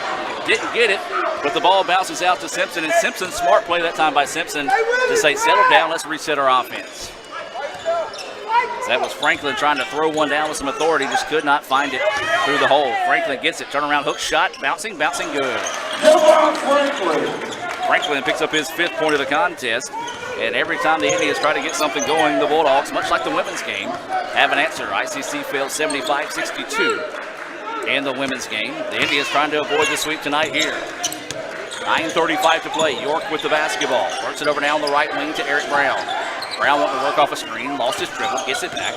D: didn't get it, but the ball bounces out to Simpson, and Simpson, smart play that time by Simpson to say, settle down, let's reset our offense. So that was Franklin trying to throw one down with some authority, just could not find it through the hole. Franklin gets it, turnaround hook shot, bouncing good. Franklin picks up his 5th point of the contest, and every time the Indians try to get something going, the Bulldogs, much like the women's game, have an answer. ICC failed 75-62 in the women's game. The Indians trying to avoid the sweep tonight here. 9:35 to play. York with the basketball. Works it over now on the right wing to Eric Brown. Brown wanting to work off a screen, lost his dribble, gets it back.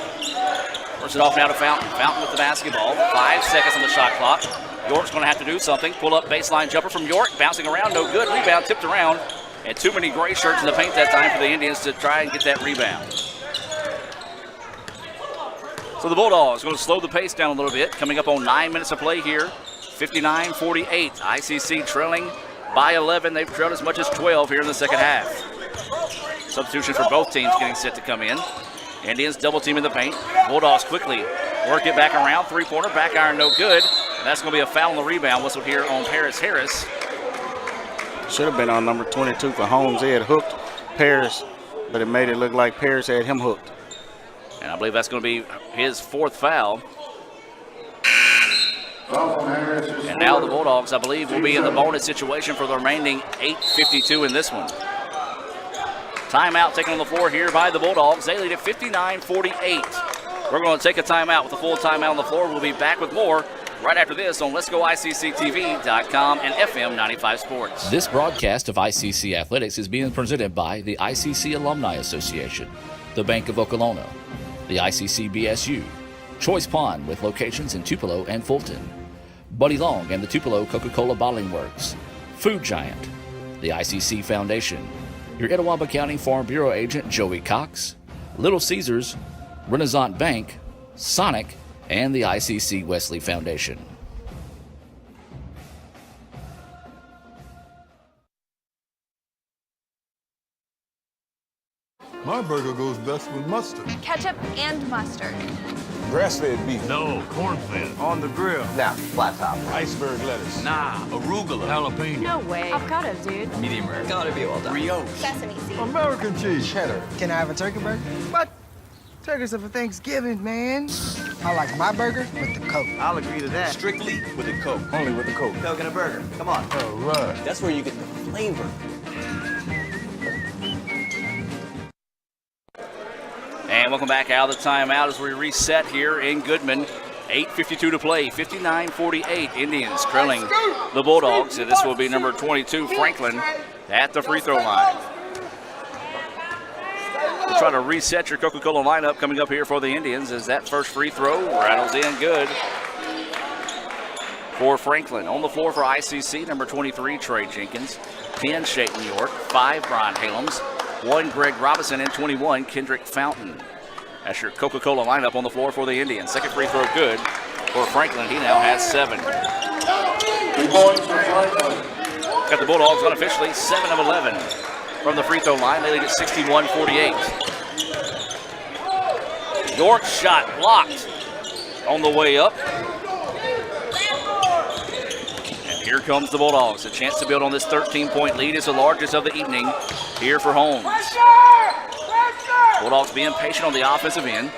D: Works it off now to Fountain. Fountain with the basketball. 5 seconds on the shot clock. York's going to have to do something. Pull up baseline jumper from York. Bouncing around, no good. Rebound tipped around. And too many gray shirts in the paint that time for the Indians to try and get that rebound. So the Bulldogs going to slow the pace down a little bit. Coming up on 9 minutes of play here. 59-48. ICC trailing by 11. They've trailed as much as 12 here in the second half. Substitution for both teams getting set to come in. Indians double team in the paint. Bulldogs quickly work it back around. 3-pointer, back iron, no good. And that's going to be a foul on the rebound. Whistle here on Paris Harris.
K: Should have been on number 22 for Holmes. They had hooked Paris, but it made it look like Paris had him hooked.
D: And I believe that's going to be his 4th foul. And now the Bulldogs, I believe, will be in the bonus situation for the remaining 8:52 in this one. Timeout taken on the floor here by the Bulldogs. They lead at 59-48. We're going to take a timeout with a full timeout on the floor. We'll be back with more right after this on Let'sGoICCTV.com and FM 95 Sports.
T: This broadcast of ICC Athletics is being presented by the ICC Alumni Association, the Bank of Okolona, the ICC BSU, Choice Pond with locations in Tupelo and Fulton, Buddy Long and the Tupelo Coca-Cola Bottling Works, Food Giant, the ICC Foundation, your Etowah County Farm Bureau agent Joey Cox, Little Caesars, Renaissance Bank, Sonic, and the ICC Wesley Foundation.
F: My burger goes best with mustard.
G: Ketchup and mustard.
F: Grass-fed beef.
H: No, corn-fed.
P: On the grill.
I: Now, flat top.
F: Iceberg lettuce.
H: Nah, arugula. Jalapeno.
G: No way. Avocado, dude.
I: Medium rare. Gotta be well done.
H: Brioche.
G: Sesame seed.
F: American cheese.
I: Cheddar.
J: Can I have a turkey burger? What? Turkeys are for Thanksgiving, man. I like my burger with the Coke.
I: I'll agree to that.
H: Strictly with a Coke.
F: Only with the Coke.
I: Coke and a burger. Come on.
F: All right.
I: That's where you get the flavor.
D: And welcome back out of the timeout as we reset here in Goodman. 8:52 to play, 59-48. Indians trailing the Bulldogs, and this will be number 22, Franklin, at the free throw line. We'll try to reset your Coca-Cola lineup coming up here for the Indians as that first free throw rattles in good for Franklin. On the floor for ICC, number 23, Trey Jenkins, 10, Shayton York, 5, Brian Halems, 1, Greg Robinson, and 21, Kendrick Fountain. That's your Coca-Cola lineup on the floor for the Indians. Second free throw good for Franklin. He now has 7. Got the Bulldogs unofficially 7 of 11 from the free throw line. They lead at 61-48. York shot blocked on the way up. And here comes the Bulldogs. A chance to build on this 13-point lead. Is the largest of the evening here for Holmes. Bulldogs being patient on the offensive end.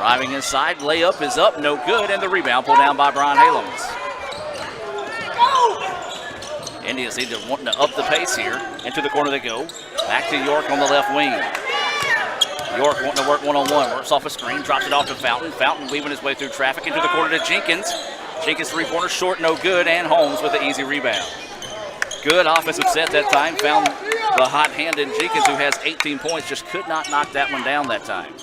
D: Driving inside, layup is up, no good, and the rebound pulled down by Brian Haloms. Indians need to want to up the pace here. Into the corner they go. Back to York on the left wing. York wanting to work one-on-one. Works off a screen, drops it off to Fountain. Fountain weaving his way through traffic into the corner to Jenkins. Jenkins three-pointer short, no good, and Holmes with an easy rebound. Good offensive set that time. Found the hot hand in Jenkins, who has 18 points. Just could not knock that one down that time.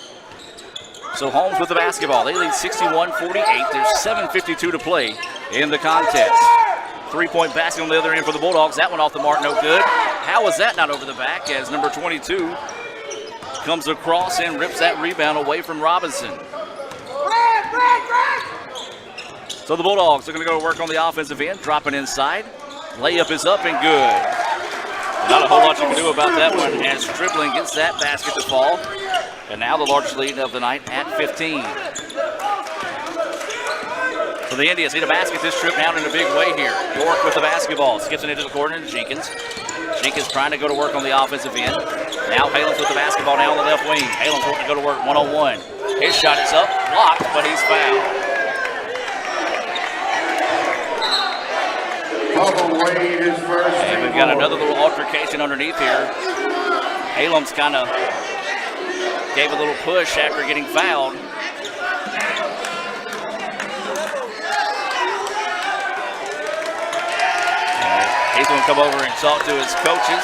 D: So Holmes with the basketball. They lead 61-48. There's 7:52 to play in the contest. Three-point basket on the other end for the Bulldogs. That one off the mark, no good. How was that not over the back as number 22 comes across and rips that rebound away from Robinson. So the Bulldogs are going to go to work on the offensive end, dropping inside. Layup is up and good. Not a whole lot you can do about that one as Stribling gets that basket to fall. And now the largest lead of the night at 15. So the Indians need a basket this trip down in a big way here. York with the basketball, skips it into the corner to Jenkins. Jenkins trying to go to work on the offensive end. Now Haloms with the basketball now on the left wing. Haloms wanting to go to work one-on-one. His shot is up, blocked, but he's fouled. And we've got another little altercation underneath here. Haloms kind of gave a little push after getting fouled. He's going to come over and talk to his coaches.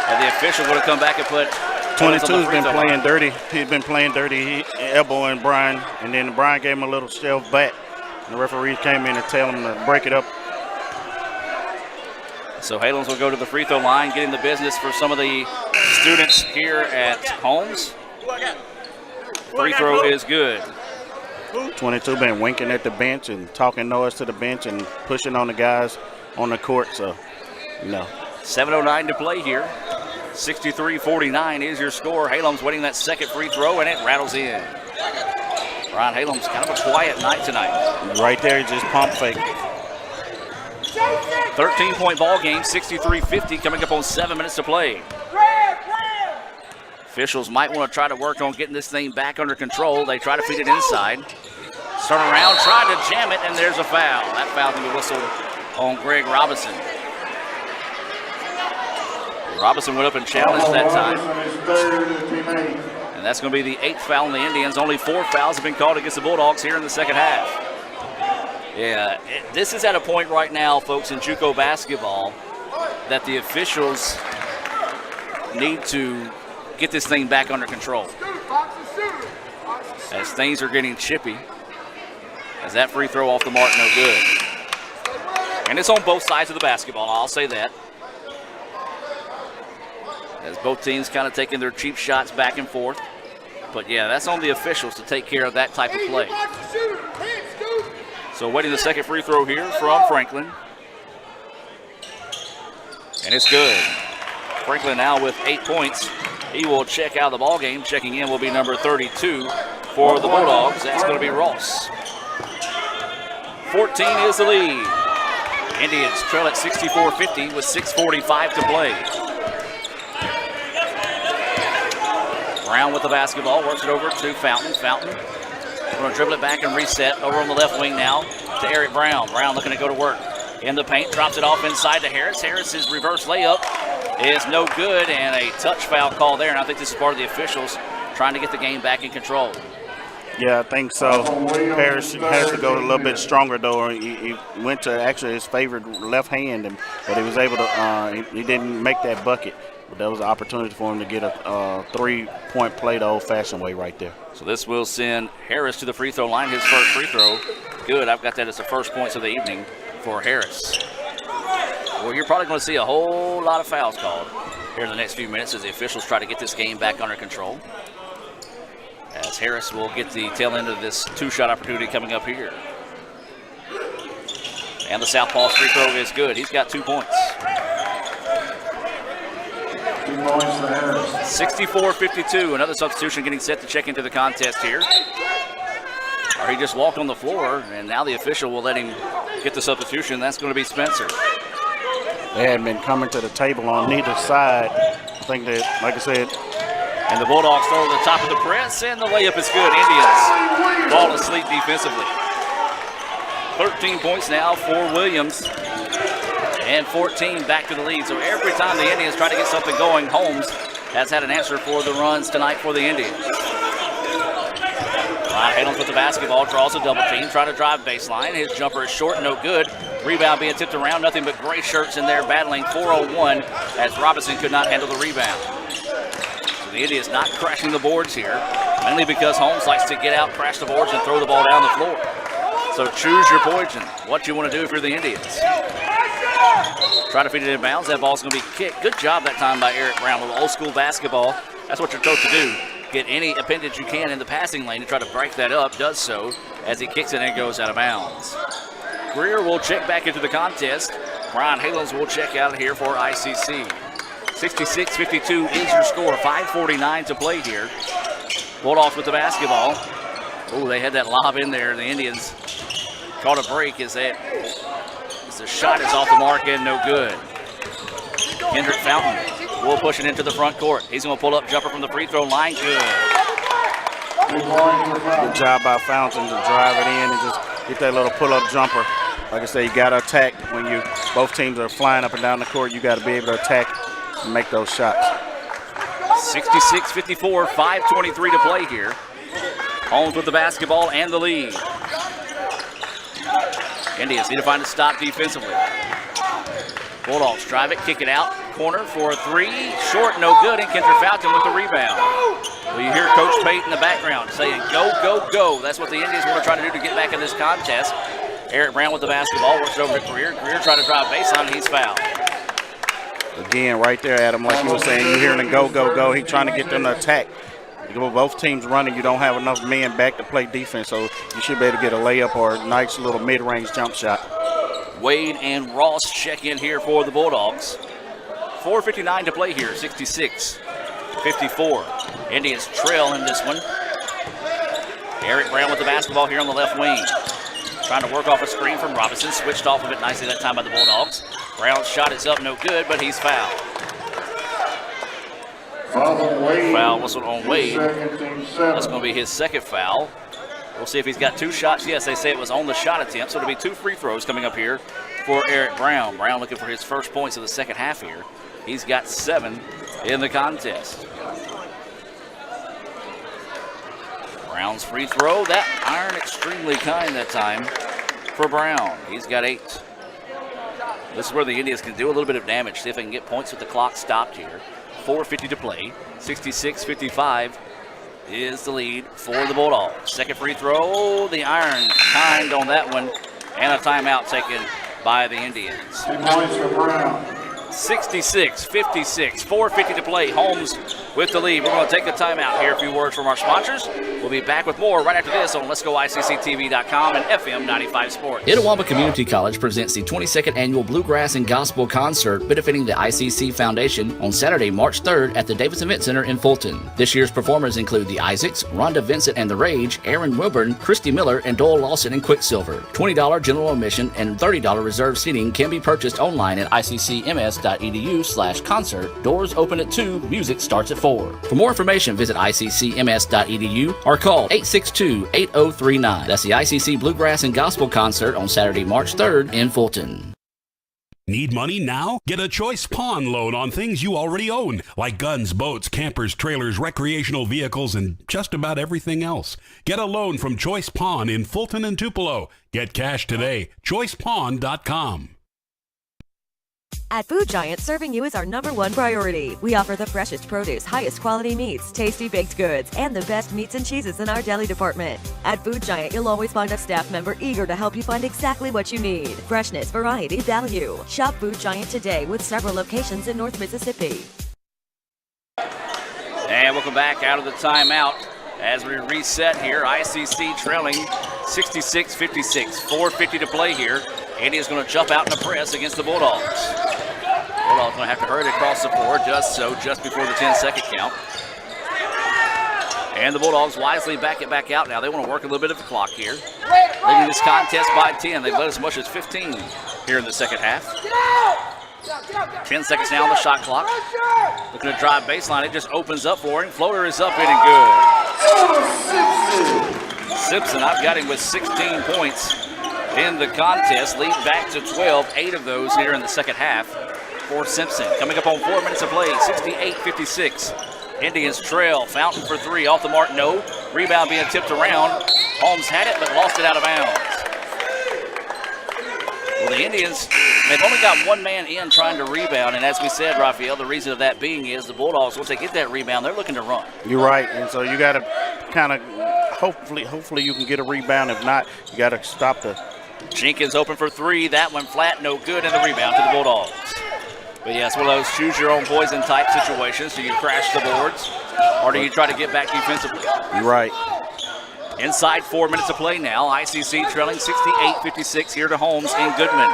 D: And the official would have come back and put
K: 22's been playing dirty. He's been playing dirty. He elbowing Brian, and then Brian gave him a little shove back. And the referees came in and tell him to break it up.
D: So Haloms will go to the free throw line, getting the business for some of the students here at Holmes. Free throw is good.
K: 22 been winking at the bench and talking noise to the bench and pushing on the guys on the court, so, you know.
D: 7:09 to play here. 63-49 is your score. Haloms waiting that second free throw, and it rattles in. Brian Haloms, kind of a quiet night tonight.
K: Right there, he just pump fake.
D: 13-point ball game, 63-50, coming up on 7 minutes to play. Officials might want to try to work on getting this thing back under control. They try to feed it inside. Turn around, try to jam it, and there's a foul. That foul's going to be whistled on Greg Robinson. Robinson went up and challenged that time. And that's going to be the 8th foul on the Indians. Only 4 fouls have been called against the Bulldogs here in the second half. Yeah, this is at a point right now, folks, in JUCO basketball that the officials need to get this thing back under control. As things are getting chippy. As that free throw off the mark, no good. And it's on both sides of the basketball, I'll say that. As both teams kind of taking their cheap shots back and forth. But yeah, that's on the officials to take care of that type of play. So waiting the second free throw here from Franklin. And it's good. Franklin now with 8 points. He will check out of the ball game. Checking in will be number 32 for the Bulldogs. That's going to be Ross. 14 is the lead. Indians trail at 64-50 with 6:45 to play. Brown with the basketball, works it over to Fountain. Fountain going to dribble it back and reset over on the left wing now to Eric Brown. Brown looking to go to work in the paint, drops it off inside to Harris. Harris's reverse layup is no good, and a touch foul call there. And I think this is part of the officials trying to get the game back in control.
K: Yeah, I think so. Harris has to go a little bit stronger, though. He went to actually his favored left hand, but he was able to, he didn't make that bucket. But that was an opportunity for him to get a 3-point play the old-fashioned way right there.
D: So this will send Harris to the free throw line, his first free throw. Good, I've got that as the first points of the evening for Harris. Well, you're probably going to see a whole lot of fouls called here in the next few minutes as the officials try to get this game back under control. As Harris will get the tail end of this 2-shot opportunity coming up here. And the southpaw's free throw is good. He's got 2 points. 64-52. Another substitution getting set to check into the contest here. Or he just walked on the floor, and now the official will let him get the substitution. That's going to be Spencer.
K: They hadn't been coming to the table on neither side. I think that, like I said,
D: And the Bulldogs throw to the top of the press, and the layup is good. Indians fall asleep defensively. 13 points now for Williams, and 14 back to the lead. So every time the Indians try to get something going, Holmes has had an answer for the runs tonight for the Indians. Ryan Halens with the basketball, draws a double team, trying to drive baseline. His jumper is short, no good. Rebound being tipped around, nothing but gray shirts in there battling 4-on-1 as Robinson could not handle the rebound. So the Indians not crashing the boards here, mainly because Holmes likes to get out, crash the boards, and throw the ball down the floor. So choose your poison, what you want to do if you're the Indians. Try to feed it in bounds. That ball's going to be kicked. Good job that time by Eric Brown. A little old school basketball. That's what you're told to do. Get any appendage you can in the passing lane to try to break that up. Does so as he kicks it and goes out of bounds. Greer will check back into the contest. Brian Halens will check out here for ICC. 66-52 is your score. 5:49 to play here. Bulldogs with the basketball. Oh, they had that lob in there. The Indians caught a break as the shot is off the mark and no good. Kendrick Fountain will push it into the front court. He's going to pull up jumper from the free throw line. Good.
K: Good job by Fountain to drive it in and just get that little pull-up jumper. Like I say, you got to attack when both teams are flying up and down the court. You got to be able to attack and make those shots.
D: 66-54, 5:23 to play here. Holmes with the basketball and the lead. Indians need to find a stop defensively. Bulldogs drive it, kick it out. Corner for a three. Short, no good, and Kendrick Fountain with the rebound. Well, you hear Coach Pate in the background saying, go, go, go. That's what the Indians want to try to do to get back in this contest. Eric Brown with the basketball, works it over to Greer. Greer trying to drive baseline, and he's fouled.
K: Again, right there, Adam, like you were saying, you hearing the go, go, go. He's trying to get them to attack. Both teams running, you don't have enough men back to play defense, so you should be able to get a layup or a nice little mid-range jump shot.
D: Wade and Ross check in here for the Bulldogs. 4:59 to play here, 66-54. Indians trail in this one. Eric Brown with the basketball here on the left wing. Trying to work off a screen from Robinson. Switched off of it nicely that time by the Bulldogs. Brown's shot is up, no good, but he's fouled. Foul whistled on Wade. That's going to be his second foul. We'll see if he's got two shots. Yes, they say it was on the shot attempt, so it'll be two free throws coming up here for Eric Brown. Brown looking for his first points of the second half here. He's got 7 in the contest. Brown's free throw. That iron extremely kind that time for Brown. He's got 8. This is where the Indians can do a little bit of damage, see if they can get points with the clock stopped here. 4:50 to play. 66-55 is the lead for the Bulldogs. Second free throw, the iron kind on that one, and a timeout taken by the Indians.
E: 2 points for Brown.
D: 66-56, 4:50 to play. Holmes with the lead. We're going to take a timeout here. A few words from our sponsors. We'll be back with more right after this on Let'sGoICCTV.com and FM 95 Sports.
T: Itawamba Community College presents the 22nd Annual Bluegrass and Gospel Concert benefiting the ICC Foundation on Saturday, March 3rd at the Davis Event Center in Fulton. This year's performers include the Isaacs, Rhonda Vincent and the Rage, Aaron Wilburn, Christy Miller, and Doyle Lawson and Quicksilver. $20 general admission and $30 reserved seating can be purchased online at iccms.edu/concert. Doors open at 2, music starts at 4. For more information, visit iccms.edu or call 862-8039. That's the ICC Bluegrass and Gospel Concert on Saturday, March 3rd in Fulton.
C: Need money now? Get a Choice Pawn loan on things you already own, like guns, boats, campers, trailers, recreational vehicles, and just about everything else. Get a loan from Choice Pawn in Fulton and Tupelo. Get cash today. ChoicePawn.com.
L: At Food Giant, serving you is our #1 priority. We offer the freshest produce, highest quality meats, tasty baked goods, and the best meats and cheeses in our deli department. At Food Giant, you'll always find a staff member eager to help you find exactly what you need. Freshness, variety, value. Shop Food Giant today with several locations in North Mississippi.
D: And welcome back out of the timeout as we reset here. ICC trailing 66-56. 4:50 to play here. India's going to jump out in a press against the Bulldogs. Bulldogs going to have to hurry across the floor, does so just before the 10-second count. And the Bulldogs wisely back it back out now. They want to work a little bit of the clock here. Leading this contest by 10. They've led as much as 15 here in the second half. 10 seconds now on the shot clock. Looking to drive baseline. It just opens up for him. Floater is up, hitting good. Simpson, I've got him with 16 points in the contest. Lead back to 12. 8 of those here in the second half for Simpson. Coming up on 4 minutes of play, 68-56. Indians trail. Fountain for 3. Off the mark, no. Rebound being tipped around. Holmes had it, but lost it out of bounds. Well, the Indians, they've only got one man in trying to rebound, and as we said, Raphael, the reason of that being is the Bulldogs, once they get that rebound, they're looking to run.
K: You're right, and so you got to kind of, hopefully you can get a rebound. If not, you got to stop the.
D: Jenkins open for 3. That one flat, no good, and the rebound to the Bulldogs. But yeah, it's one of those choose-your-own-poison type situations. Do you crash the boards, or do you try to get back defensively?
K: You're right.
D: Inside 4 minutes of play now. ICC trailing 68-56 here to Holmes in Goodman.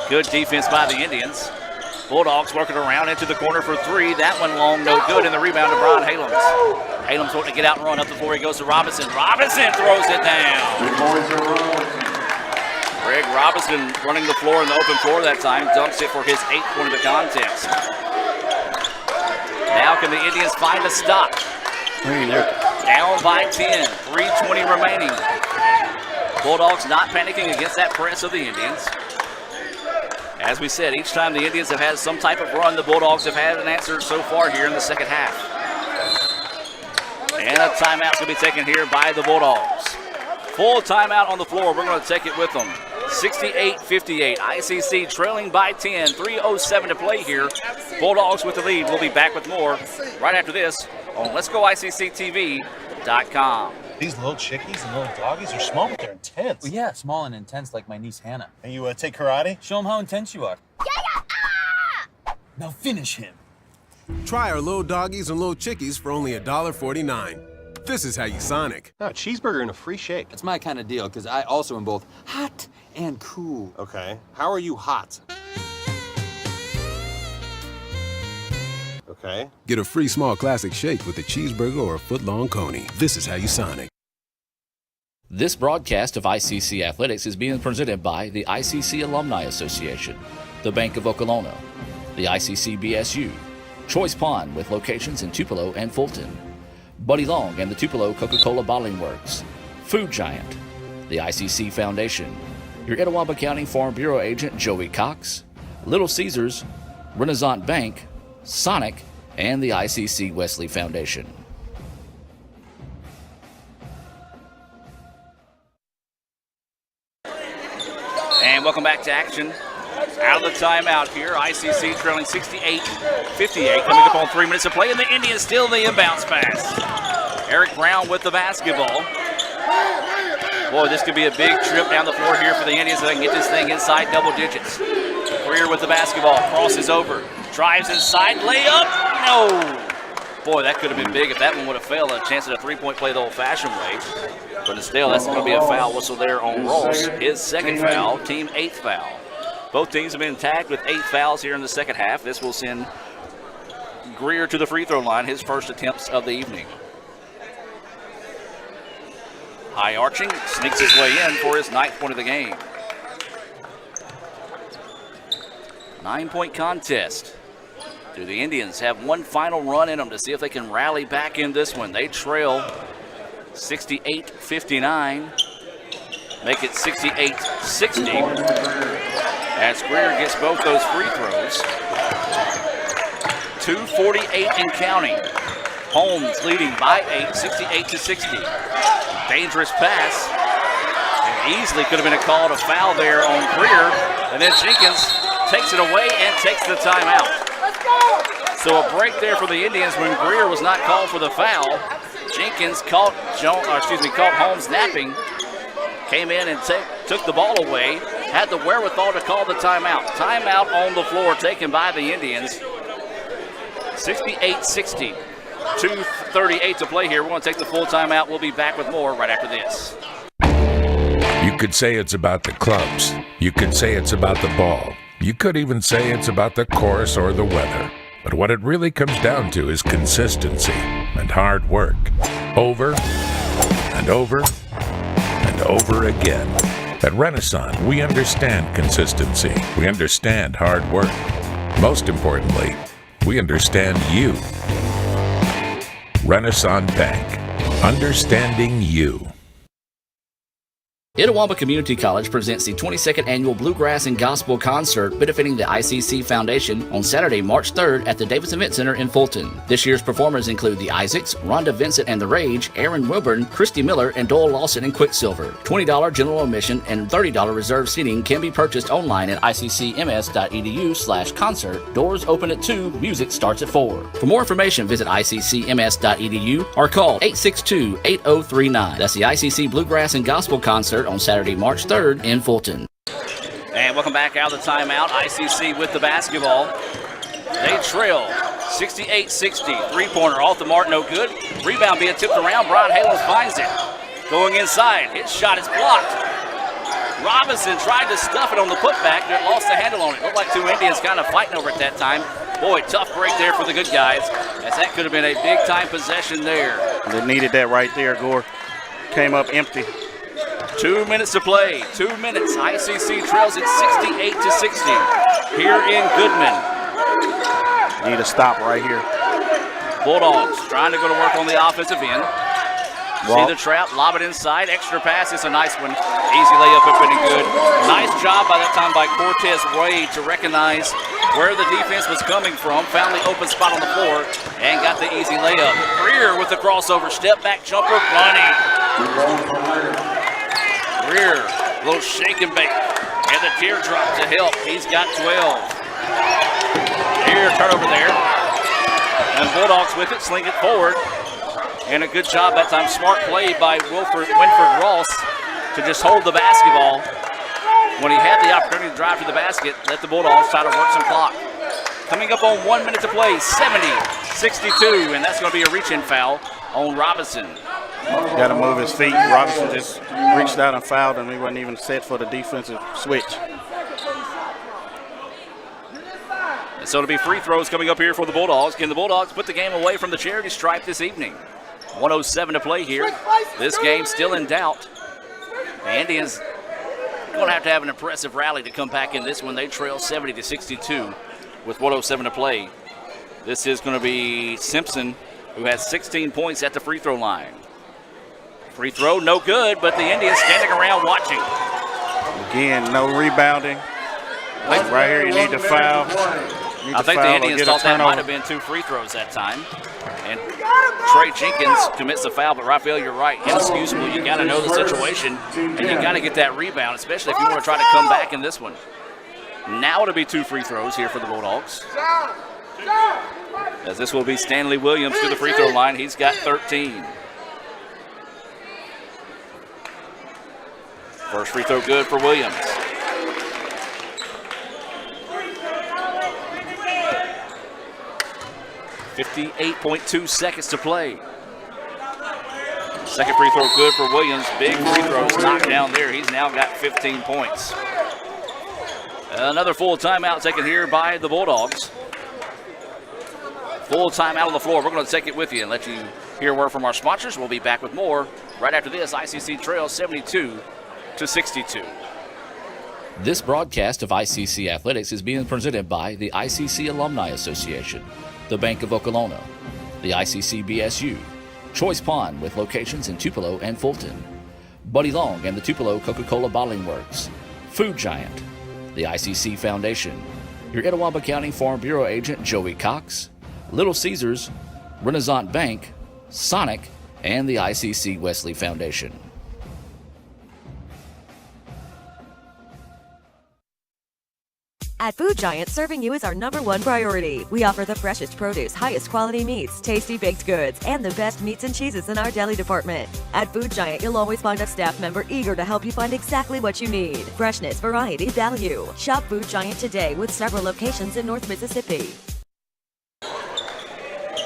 D: Good defense by the Indians. Bulldogs working around into the corner for 3. That one long, no good, and the rebound to Brian Halems. Halems wanting to get out and run up the floor. He goes to Robinson. Robinson throws it down. Greg Robinson running the floor in the open floor that time. Dunks it for his 8th point of the contest. Now can the Indians find a stop? They're down by 10. 3:20 remaining. Bulldogs not panicking against that press of the Indians. As we said, each time the Indians have had some type of run, the Bulldogs have had an answer so far here in the second half. And a timeout's going to be taken here by the Bulldogs. Full timeout on the floor. We're going to take it with them. 68-58. ICC trailing by 10. 3:07 to play here. Bulldogs with the lead. We'll be back with more right after this on Let'sGoICCTV.com.
P: These little chickies and little doggies are small, but they're intense.
Q: Well, yeah, small and intense like my niece Hannah.
P: And you take karate?
Q: Show them how intense you are. Now finish him.
R: Try our little doggies and little chickies for only $1.49. This is how you Sonic.
P: No, cheeseburger and a free shake.
Q: It's my kind of deal, because I also am both hot and cool.
P: Okay. How are you hot? Okay.
R: Get a free small classic shake with a cheeseburger or a foot-long coney. This is how you Sonic.
T: This broadcast of ICC Athletics is being presented by the ICC Alumni Association, the Bank of Okolona, the ICC BSU, Choice Pond with locations in Tupelo and Fulton, Buddy Long and the Tupelo Coca-Cola Bottling Works, Food Giant, the ICC Foundation, your Etowah County Farm Bureau agent Joey Cox, Little Caesars, Renaissance Bank, Sonic, and the ICC Wesley Foundation.
D: And welcome back to action. Out of the timeout here, ICC trailing 68-58, coming up on 3 minutes of play, and the Indians still in the inbounds pass. Eric Brown with the basketball. Boy, this could be a big trip down the floor here for the Indians so they can get this thing inside double digits. Greer with the basketball, crosses over, drives inside, layup, no! Boy, that could have been big if that one would have failed. A chance at a three-point play the old-fashioned way. But still, that's going to be a foul whistle there on Ross. His second foul, team 8th foul. Both teams have been tagged with 8 fouls here in the second half. This will send Greer to the free throw line, his first attempts of the evening. High arching, sneaks his way in for his 9th point of the game. 9-point contest. Do the Indians have one final run in them to see if they can rally back in this one? They trail 68-59. Make it 68-60. As Greer gets both those free throws. 2:48 and counting. Holmes leading by 8, 68-60. Dangerous pass. And easily could have been a call to foul there on Greer. And then Jenkins takes it away and takes the timeout. So a break there for the Indians when Greer was not called for the foul. Jenkins caught Holmes napping. Came in and took the ball away. Had the wherewithal to call the timeout. Timeout on the floor taken by the Indians. 68-60. 2:38 to play here. We're going to take the full timeout. We'll be back with more right after this.
U: You could say it's about the clubs. You could say it's about the ball. You could even say it's about the course or the weather. But what it really comes down to is consistency and hard work. Over and over and over again. At Renaissance, we understand consistency. We understand hard work. Most importantly, we understand you. Renaissance Bank. Understanding you.
T: Itawamba Community College presents the 22nd Annual Bluegrass and Gospel Concert benefiting the ICC Foundation on Saturday, March 3rd at the Davis Event Center in Fulton. This year's performers include the Isaacs, Rhonda Vincent and the Rage, Aaron Wilburn, Christy Miller, and Doyle Lawson and Quicksilver. $20 general admission and $30 reserved seating can be purchased online at iccms.edu/concert. Doors open at 2, music starts at 4. For more information, visit iccms.edu or call 862-8039. That's the ICC Bluegrass and Gospel Concert on Saturday, March 3rd in Fulton.
D: And welcome back out of the timeout. ICC with the basketball. They trail 68-60. Three-pointer off the mark, no good. Rebound being tipped around. Brian Halens finds it. Going inside. His shot is blocked. Robinson tried to stuff it on the putback, but lost the handle on it. Looked like two Indians kind of fighting over it that time. Boy, tough break there for the good guys, as that could have been a big-time possession there.
K: They needed that right there. Gore came up empty.
D: 2 minutes to play. 2 minutes. ICC trails it 68-60 here in Goodman.
K: Need a stop right here.
D: Bulldogs trying to go to work on the offensive end. See the trap, lob it inside. Extra pass is a nice one. Easy layup up and good. Nice job by that time by Cortez Wade to recognize where the defense was coming from. Found the open spot on the floor and got the easy layup. Greer with the crossover. Step back jumper. Bunny. Greer, a little shake and bake. And the teardrop to help. He's got 12. Here, turnover there. And Bulldogs with it, sling it forward. And a good job that time. Smart play by Winford Ross to just hold the basketball. When he had the opportunity to drive to the basket, let the Bulldogs try to work some clock. Coming up on 1 minute to play, 70-62. And that's going to be a reach-in foul on Robinson.
K: Got to move his feet. Robinson just reached out and fouled him. He wasn't even set for the defensive switch.
D: And so it'll be free throws coming up here for the Bulldogs. Can the Bulldogs put the game away from the charity stripe this evening? 1:07 to play here. This game still in doubt. The Indians going to have an impressive rally to come back in this one. They trail 70-62 with 1:07 to play. This is going to be Simpson, who has 16 points at the free throw line. Free throw, no good, but the Indians standing around watching.
K: Again, no rebounding. Right here, you need to foul.
D: I think the Indians thought that might have been 2 free throws that time. And Trey Jenkins commits the foul, but Raphael, you're right, inexcusable. You got to know the situation, and you got to get that rebound, especially if you want to try to come back in this one. Now it'll be 2 free throws here for the Bulldogs. As this will be Stanley Williams to the free throw line. He's got 13. First free throw good for Williams. .2 seconds to play. Second free throw good for Williams. Big free throws knocked down there. He's now got 15 points. Another full timeout taken here by the Bulldogs. Full timeout on the floor. We're going to take it with you and let you hear a word from our sponsors. We'll be back with more right after this. ICC trails 72-62.
T: This broadcast of ICC Athletics is being presented by the ICC Alumni Association, the Bank of Okolona, the ICC BSU, Choice Pond with locations in Tupelo and Fulton, Buddy Long and the Tupelo Coca-Cola Bottling Works, Food Giant, the ICC Foundation, your Itawamba County Farm Bureau agent Joey Cox, Little Caesars, Renaissance Bank, Sonic, and the ICC Wesley Foundation.
L: At Food Giant, serving you is our #1 priority. We offer the freshest produce, highest quality meats, tasty baked goods, and the best meats and cheeses in our deli department. At Food Giant, you'll always find a staff member eager to help you find exactly what you need. Freshness, variety, value. Shop Food Giant today with several locations in North Mississippi.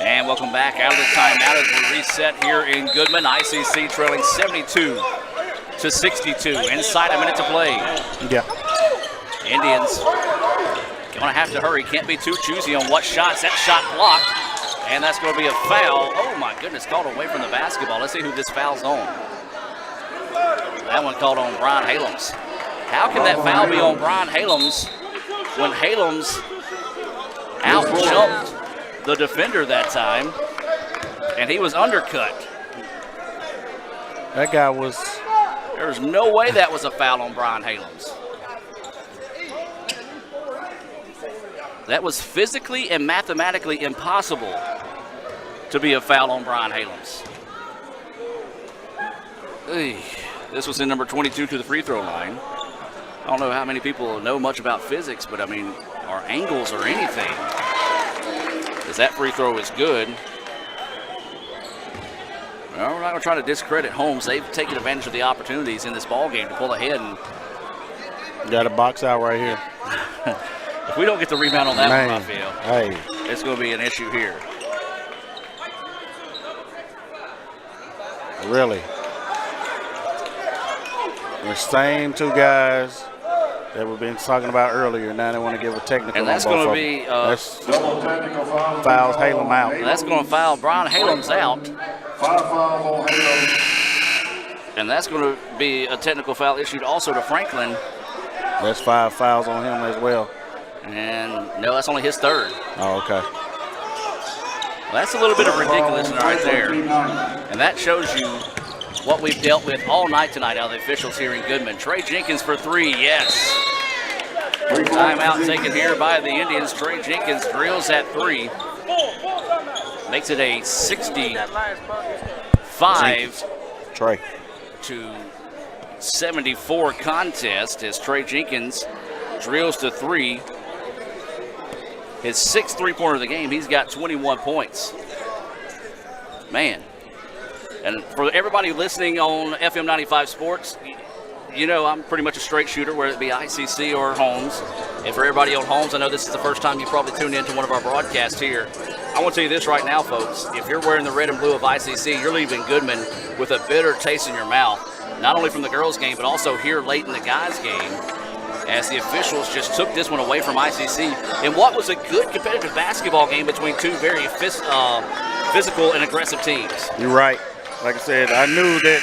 D: And welcome back out of the timeout as we reset here in Goodman. ICC trailing 72-62. Inside a minute to play.
K: Yeah.
D: Indians going to have to hurry. Can't be too choosy on what shots. That shot blocked, and that's going to be a foul. Oh, my goodness, called away from the basketball. Let's see who this foul's on. That one called on Brian Halums. How can that foul be on Brian Halams when Halams out-jumped the defender that time, and he was undercut?
K: That guy was...
D: There's no way that was a foul on Brian Halams. That was physically and mathematically impossible to be a foul on Brian Halams. This was in number 22 to the free throw line. I don't know how many people know much about physics, but I mean, or angles or anything. As that free throw is good. Well, we're not going to try to discredit Holmes. They've taken advantage of the opportunities in this ball game to pull ahead. And
K: got a box out right here.
D: If we don't get the rebound on that
K: Man.
D: one, Raphael,
K: Hey.
D: it's going to be an issue here.
K: Really. The same two guys that we've been talking about earlier. Now they want to give a technical.
D: And that's
K: on both
D: going to
K: of
D: be
K: them. That's fouls Halem out.
D: And that's going to foul Brian Halams out.
E: 5 fouls on Halem.
D: And that's going to be a technical foul issued also to Franklin.
K: That's 5 fouls on him as well.
D: And no, that's only his third.
K: Oh, okay.
D: Well, that's a little bit of ridiculousness right there. And that shows you what we've dealt with all night tonight out of the officials here in Goodman. Trey Jenkins for 3, yes. Timeout taken here by the Indians. Trey Jenkins drills at 3. Makes it a 65
K: Trey.
D: to 74 contest as Trey Jenkins drills to 3. His 6th three-pointer of the game. He's got 21 points. Man. And for everybody listening on FM 95 Sports, you know I'm pretty much a straight shooter, whether it be ICC or Holmes. And for everybody on Holmes, I know this is the first time you probably tuned into one of our broadcasts here. I want to tell you this right now, folks. If you're wearing the red and blue of ICC, you're leaving Goodman with a bitter taste in your mouth, not only from the girls' game, but also here late in the guys' game, as the officials just took this one away from ICC in what was a good competitive basketball game between two very physical and aggressive teams.
K: You're right. Like I said, I knew that,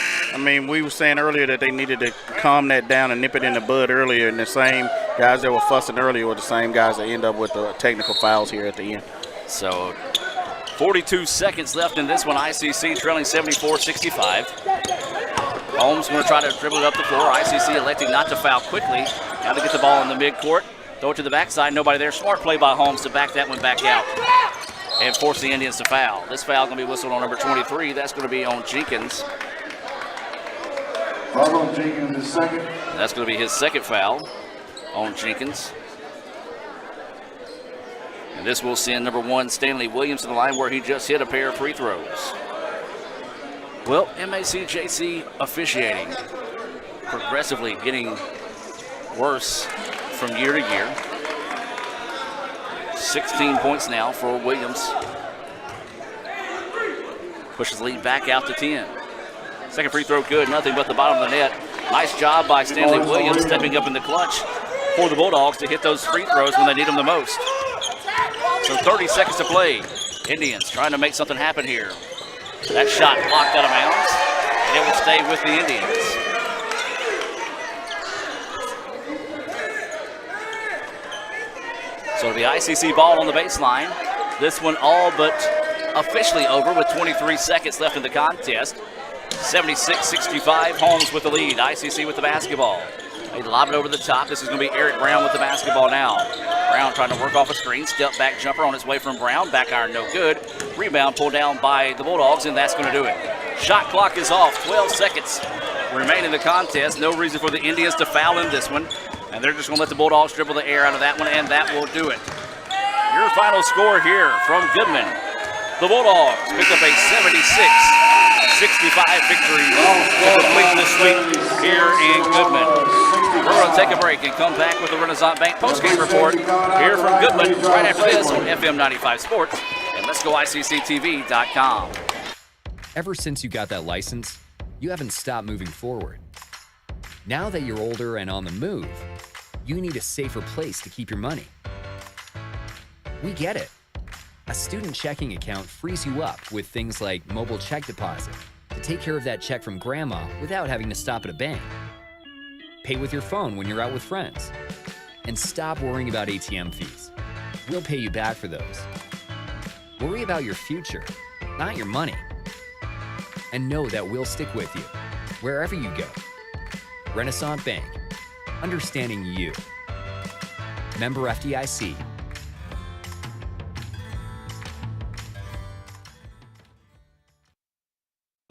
K: we were saying earlier that they needed to calm that down and nip it in the bud earlier, and the same guys that were fussing earlier were the same guys that end up with the technical fouls here at the end.
D: So 42 seconds left in this one. ICC trailing 74-65. Holmes going to try to dribble it up the floor. ICC electing not to foul quickly. Now to get the ball in the midcourt. Throw it to the backside. Nobody there. Smart play by Holmes to back that one back out and force the Indians to foul. This foul going to be whistled on number 23. That's going to be on Jenkins.
E: Foul on Jenkins is second.
D: And that's going to be his second foul on Jenkins. And this will send number 1 Stanley Williams to the line where he just hit a pair of free throws. Well, MACJC officiating progressively getting worse from year to year. 16 points now for Williams. Pushes lead back out to 10. Second free throw good, nothing but the bottom of the net. Nice job by Stanley Williams stepping up in the clutch for the Bulldogs to hit those free throws when they need them the most. So 30 seconds to play. Indians trying to make something happen here. That shot blocked out of bounds, and it will stay with the Indians. So the ICC ball on the baseline. This one all but officially over with 23 seconds left in the contest. 76-65, Holmes with the lead. ICC with the basketball. They lob it over the top. This is going to be Eric Brown with the basketball now. Brown trying to work off a screen. Step back jumper on his way from Brown. Back iron no good. Rebound pulled down by the Bulldogs, and that's going to do it. Shot clock is off. 12 seconds remain in the contest. No reason for the Indians to foul in this one. And they're just going to let the Bulldogs dribble the air out of that one, and that will do it. Your final score here from Goodman. The Bulldogs pick up a 76-65 victory to complete the sweep here in Goodman. We're going to take a break and come back with the Renaissance Bank postgame report here from Goodman right after this on FM 95 Sports and Let's Go ICCTV.com.
B: Ever since you got that license, you haven't stopped moving forward. Now that you're older and on the move, you need a safer place to keep your money. We get it. A student checking account frees you up with things like mobile check deposit to take care of that check from grandma without having to stop at a bank. Pay with your phone when you're out with friends. And stop worrying about ATM fees. We'll pay you back for those. Worry about your future, not your money. And know that we'll stick with you, wherever you go. Renaissance Bank, understanding you. Member FDIC.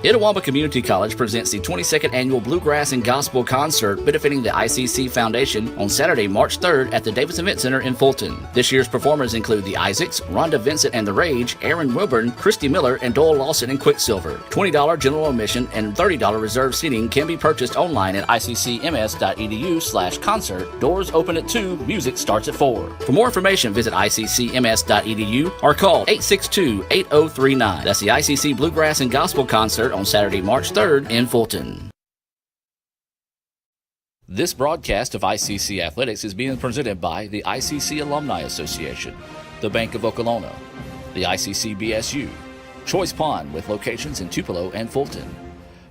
T: Itawamba Community College presents the 22nd Annual Bluegrass and Gospel Concert benefiting the ICC Foundation on Saturday, March 3rd at the Davis Event Center in Fulton. This year's performers include the Isaacs, Rhonda Vincent and the Rage, Aaron Wilburn, Christy Miller, and Doyle Lawson and Quicksilver. $20 general admission and $30 reserved seating can be purchased online at iccms.edu/concert. Doors open at 2, music starts at 4. For more information, visit iccms.edu or call 862-8039. That's the ICC Bluegrass and Gospel Concert on Saturday, March 3rd in Fulton. This broadcast of ICC Athletics is being presented by the ICC Alumni Association, the Bank of Okolona, the ICC BSU, Choice Pond with locations in Tupelo and Fulton,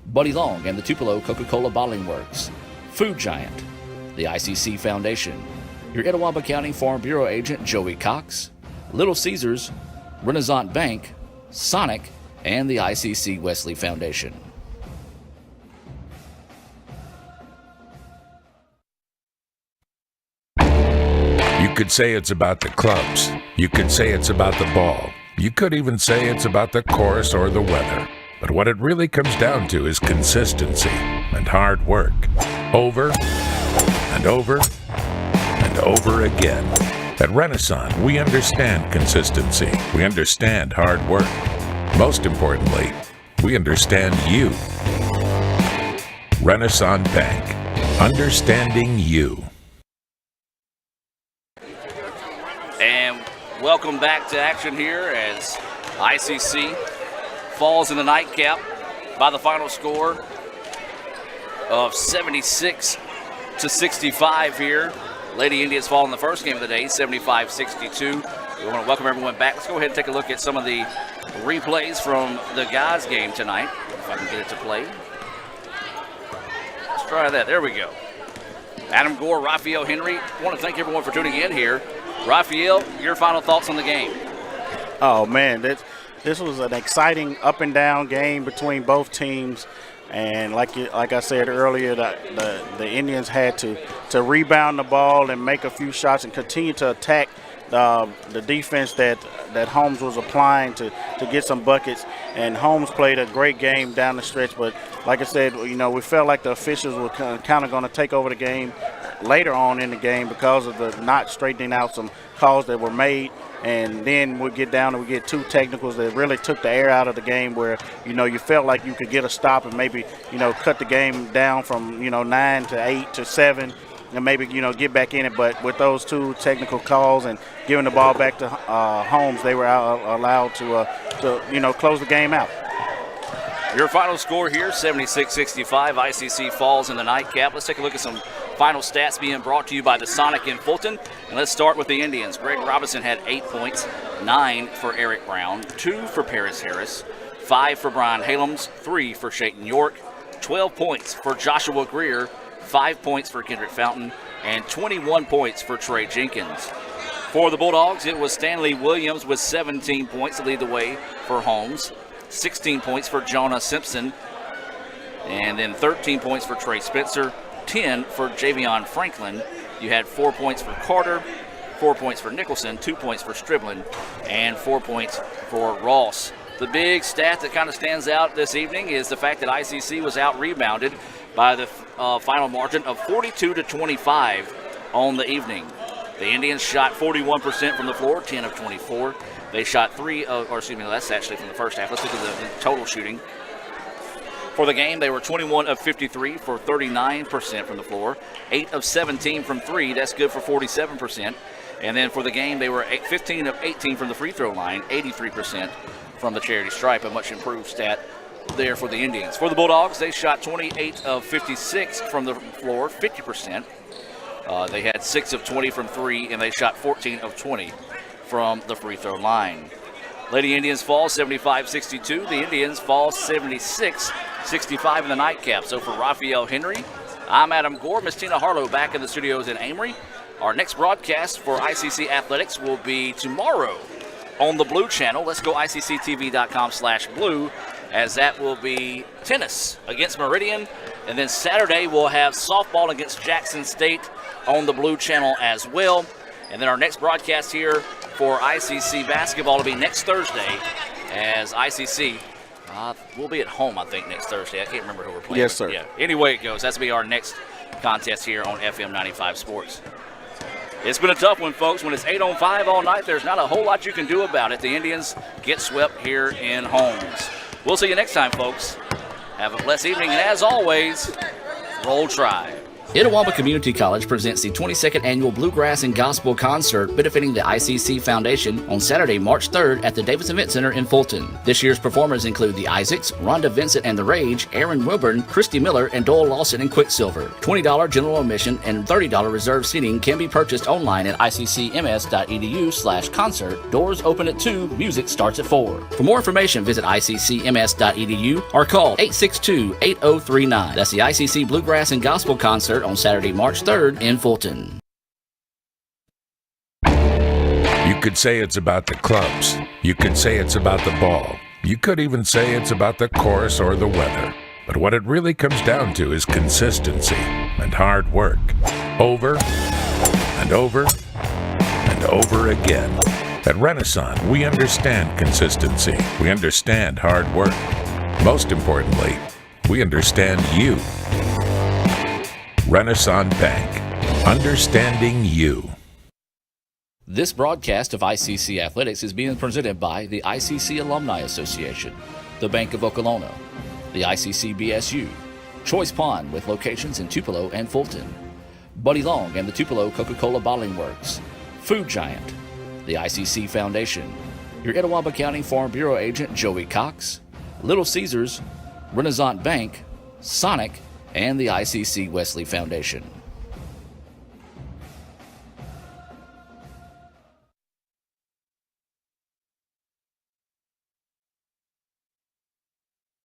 T: Buddy Long and the Tupelo Coca-Cola Bottling Works, Food Giant, the ICC Foundation, your Itawamba County Farm Bureau agent Joey Cox, Little Caesars, Renaissance Bank, Sonic, and the ICC Wesley Foundation.
U: You could say it's about the clubs. You could say it's about the ball. You could even say it's about the course or the weather. But what it really comes down to is consistency and hard work. Over and over and over again. At Renaissance, we understand consistency. We understand hard work. Most importantly, we understand you. Renaissance Bank. Understanding you.
D: And welcome back to action here as ICC falls in the nightcap by the final score of 76-65 here. Lady Indians fall in the first game of the day, 75-62. We want to welcome everyone back. Let's go ahead and take a look at some of the replays from the guys' game tonight. If I can get it to play. Let's try that. There we go. Adam Gore, Raphael Henry. I want to thank everyone for tuning in here. Raphael, your final thoughts on the game?
K: Oh, man, this was an exciting up and down game between both teams. And like I said earlier, the Indians had to rebound the ball and make a few shots and continue to attack the defense that Holmes was applying to get some buckets. And Holmes played a great game down the stretch. But like I said, we felt like the officials were kind of going to take over the game later on in the game because of the not straightening out some calls that were made. And then we get down and we get two technicals that really took the air out of the game where, you felt like you could get a stop and maybe, cut the game down from, 9 to 8 to 7 and maybe, get back in it. But with those two technical calls and giving the ball back to Holmes, they were allowed to close the game out.
D: Your final score here, 76-65. ICC falls in the nightcap. Let's take a look at some final stats being brought to you by the Sonic in Fulton. And let's start with the Indians. Greg Robinson had 8 points, 9 for Eric Brown, 2 for Paris Harris, 5 for Brian Halems, 3 for Shayton York, 12 points for Joshua Greer, 5 points for Kendrick Fountain, and 21 points for Trey Jenkins. For the Bulldogs, it was Stanley Williams with 17 points to lead the way for Holmes, 16 points for Jonah Simpson, and then 13 points for Trey Spencer, 10 for Javion Franklin. You had 4 points for Carter, 4 points for Nicholson, 2 points for Striblin, and 4 points for Ross. The big stat that kind of stands out this evening is the fact that ICC was out-rebounded by the final margin of 42-25 on the evening. The Indians shot 41% from the floor, 10 of 24. They shot that's actually from the first half. Let's look at the total shooting. For the game, they were 21 of 53 for 39% from the floor, 8 of 17 from 3. That's good for 47%. And then for the game, they were 15 of 18 from the free throw line, 83% from the charity stripe, a much improved stat there for the Indians. For the Bulldogs, they shot 28 of 56 from the floor, 50%. They had 6 of 20 from 3, and they shot 14 of 20 from the free throw line. Lady Indians fall 75-62. The Indians fall 76-65 in the nightcap. So for Raphael Henry, I'm Adam Gore. Miss Tina Harlow back in the studios in Amory. Our next broadcast for ICC Athletics will be tomorrow on the Blue Channel. Let's go ICCTV.com/blue, as that will be tennis against Meridian. And then Saturday we'll have softball against Jackson State on the Blue Channel as well. And then our next broadcast here for ICC basketball will be next Thursday, as ICC we'll be at home, I think, next Thursday. I can't remember who we're playing.
K: Yes, sir.
D: Yeah. Anyway it goes. That's going to be our next contest here on FM 95 Sports. It's been a tough one, folks. When it's 8-on-5 all night, there's not a whole lot you can do about it. The Indians get swept here in Holmes. We'll see you next time, folks. Have a blessed evening, and as always, roll Tribe.
T: Itawamba Community College presents the 22nd Annual Bluegrass and Gospel Concert benefiting the ICC Foundation on Saturday, March 3rd at the Davis Event Center in Fulton. This year's performers include the Isaacs, Rhonda Vincent and the Rage, Aaron Wilburn, Christy Miller, and Doyle Lawson and Quicksilver. $20 general admission and $30 reserved seating can be purchased online at iccms.edu/concert. Doors open at 2, music starts at 4. For more information, visit iccms.edu or call 862-8039. That's the ICC Bluegrass and Gospel Concert on Saturday, March 3rd in Fulton.
U: You could say it's about the clubs. You could say it's about the ball. You could even say it's about the course or the weather. But what it really comes down to is consistency and hard work. Over and over and over again. At Renaissance, we understand consistency. We understand hard work. Most importantly, we understand you. Renaissance Bank. Understanding you.
T: This broadcast of ICC Athletics is being presented by the ICC Alumni Association, the Bank of Okolona, the ICC BSU, Choice Pond with locations in Tupelo and Fulton, Buddy Long and the Tupelo Coca-Cola Bottling Works, Food Giant, the ICC Foundation, your Itawamba County Farm Bureau agent Joey Cox, Little Caesars, Renaissance Bank, Sonic, and the ICC Wesley Foundation.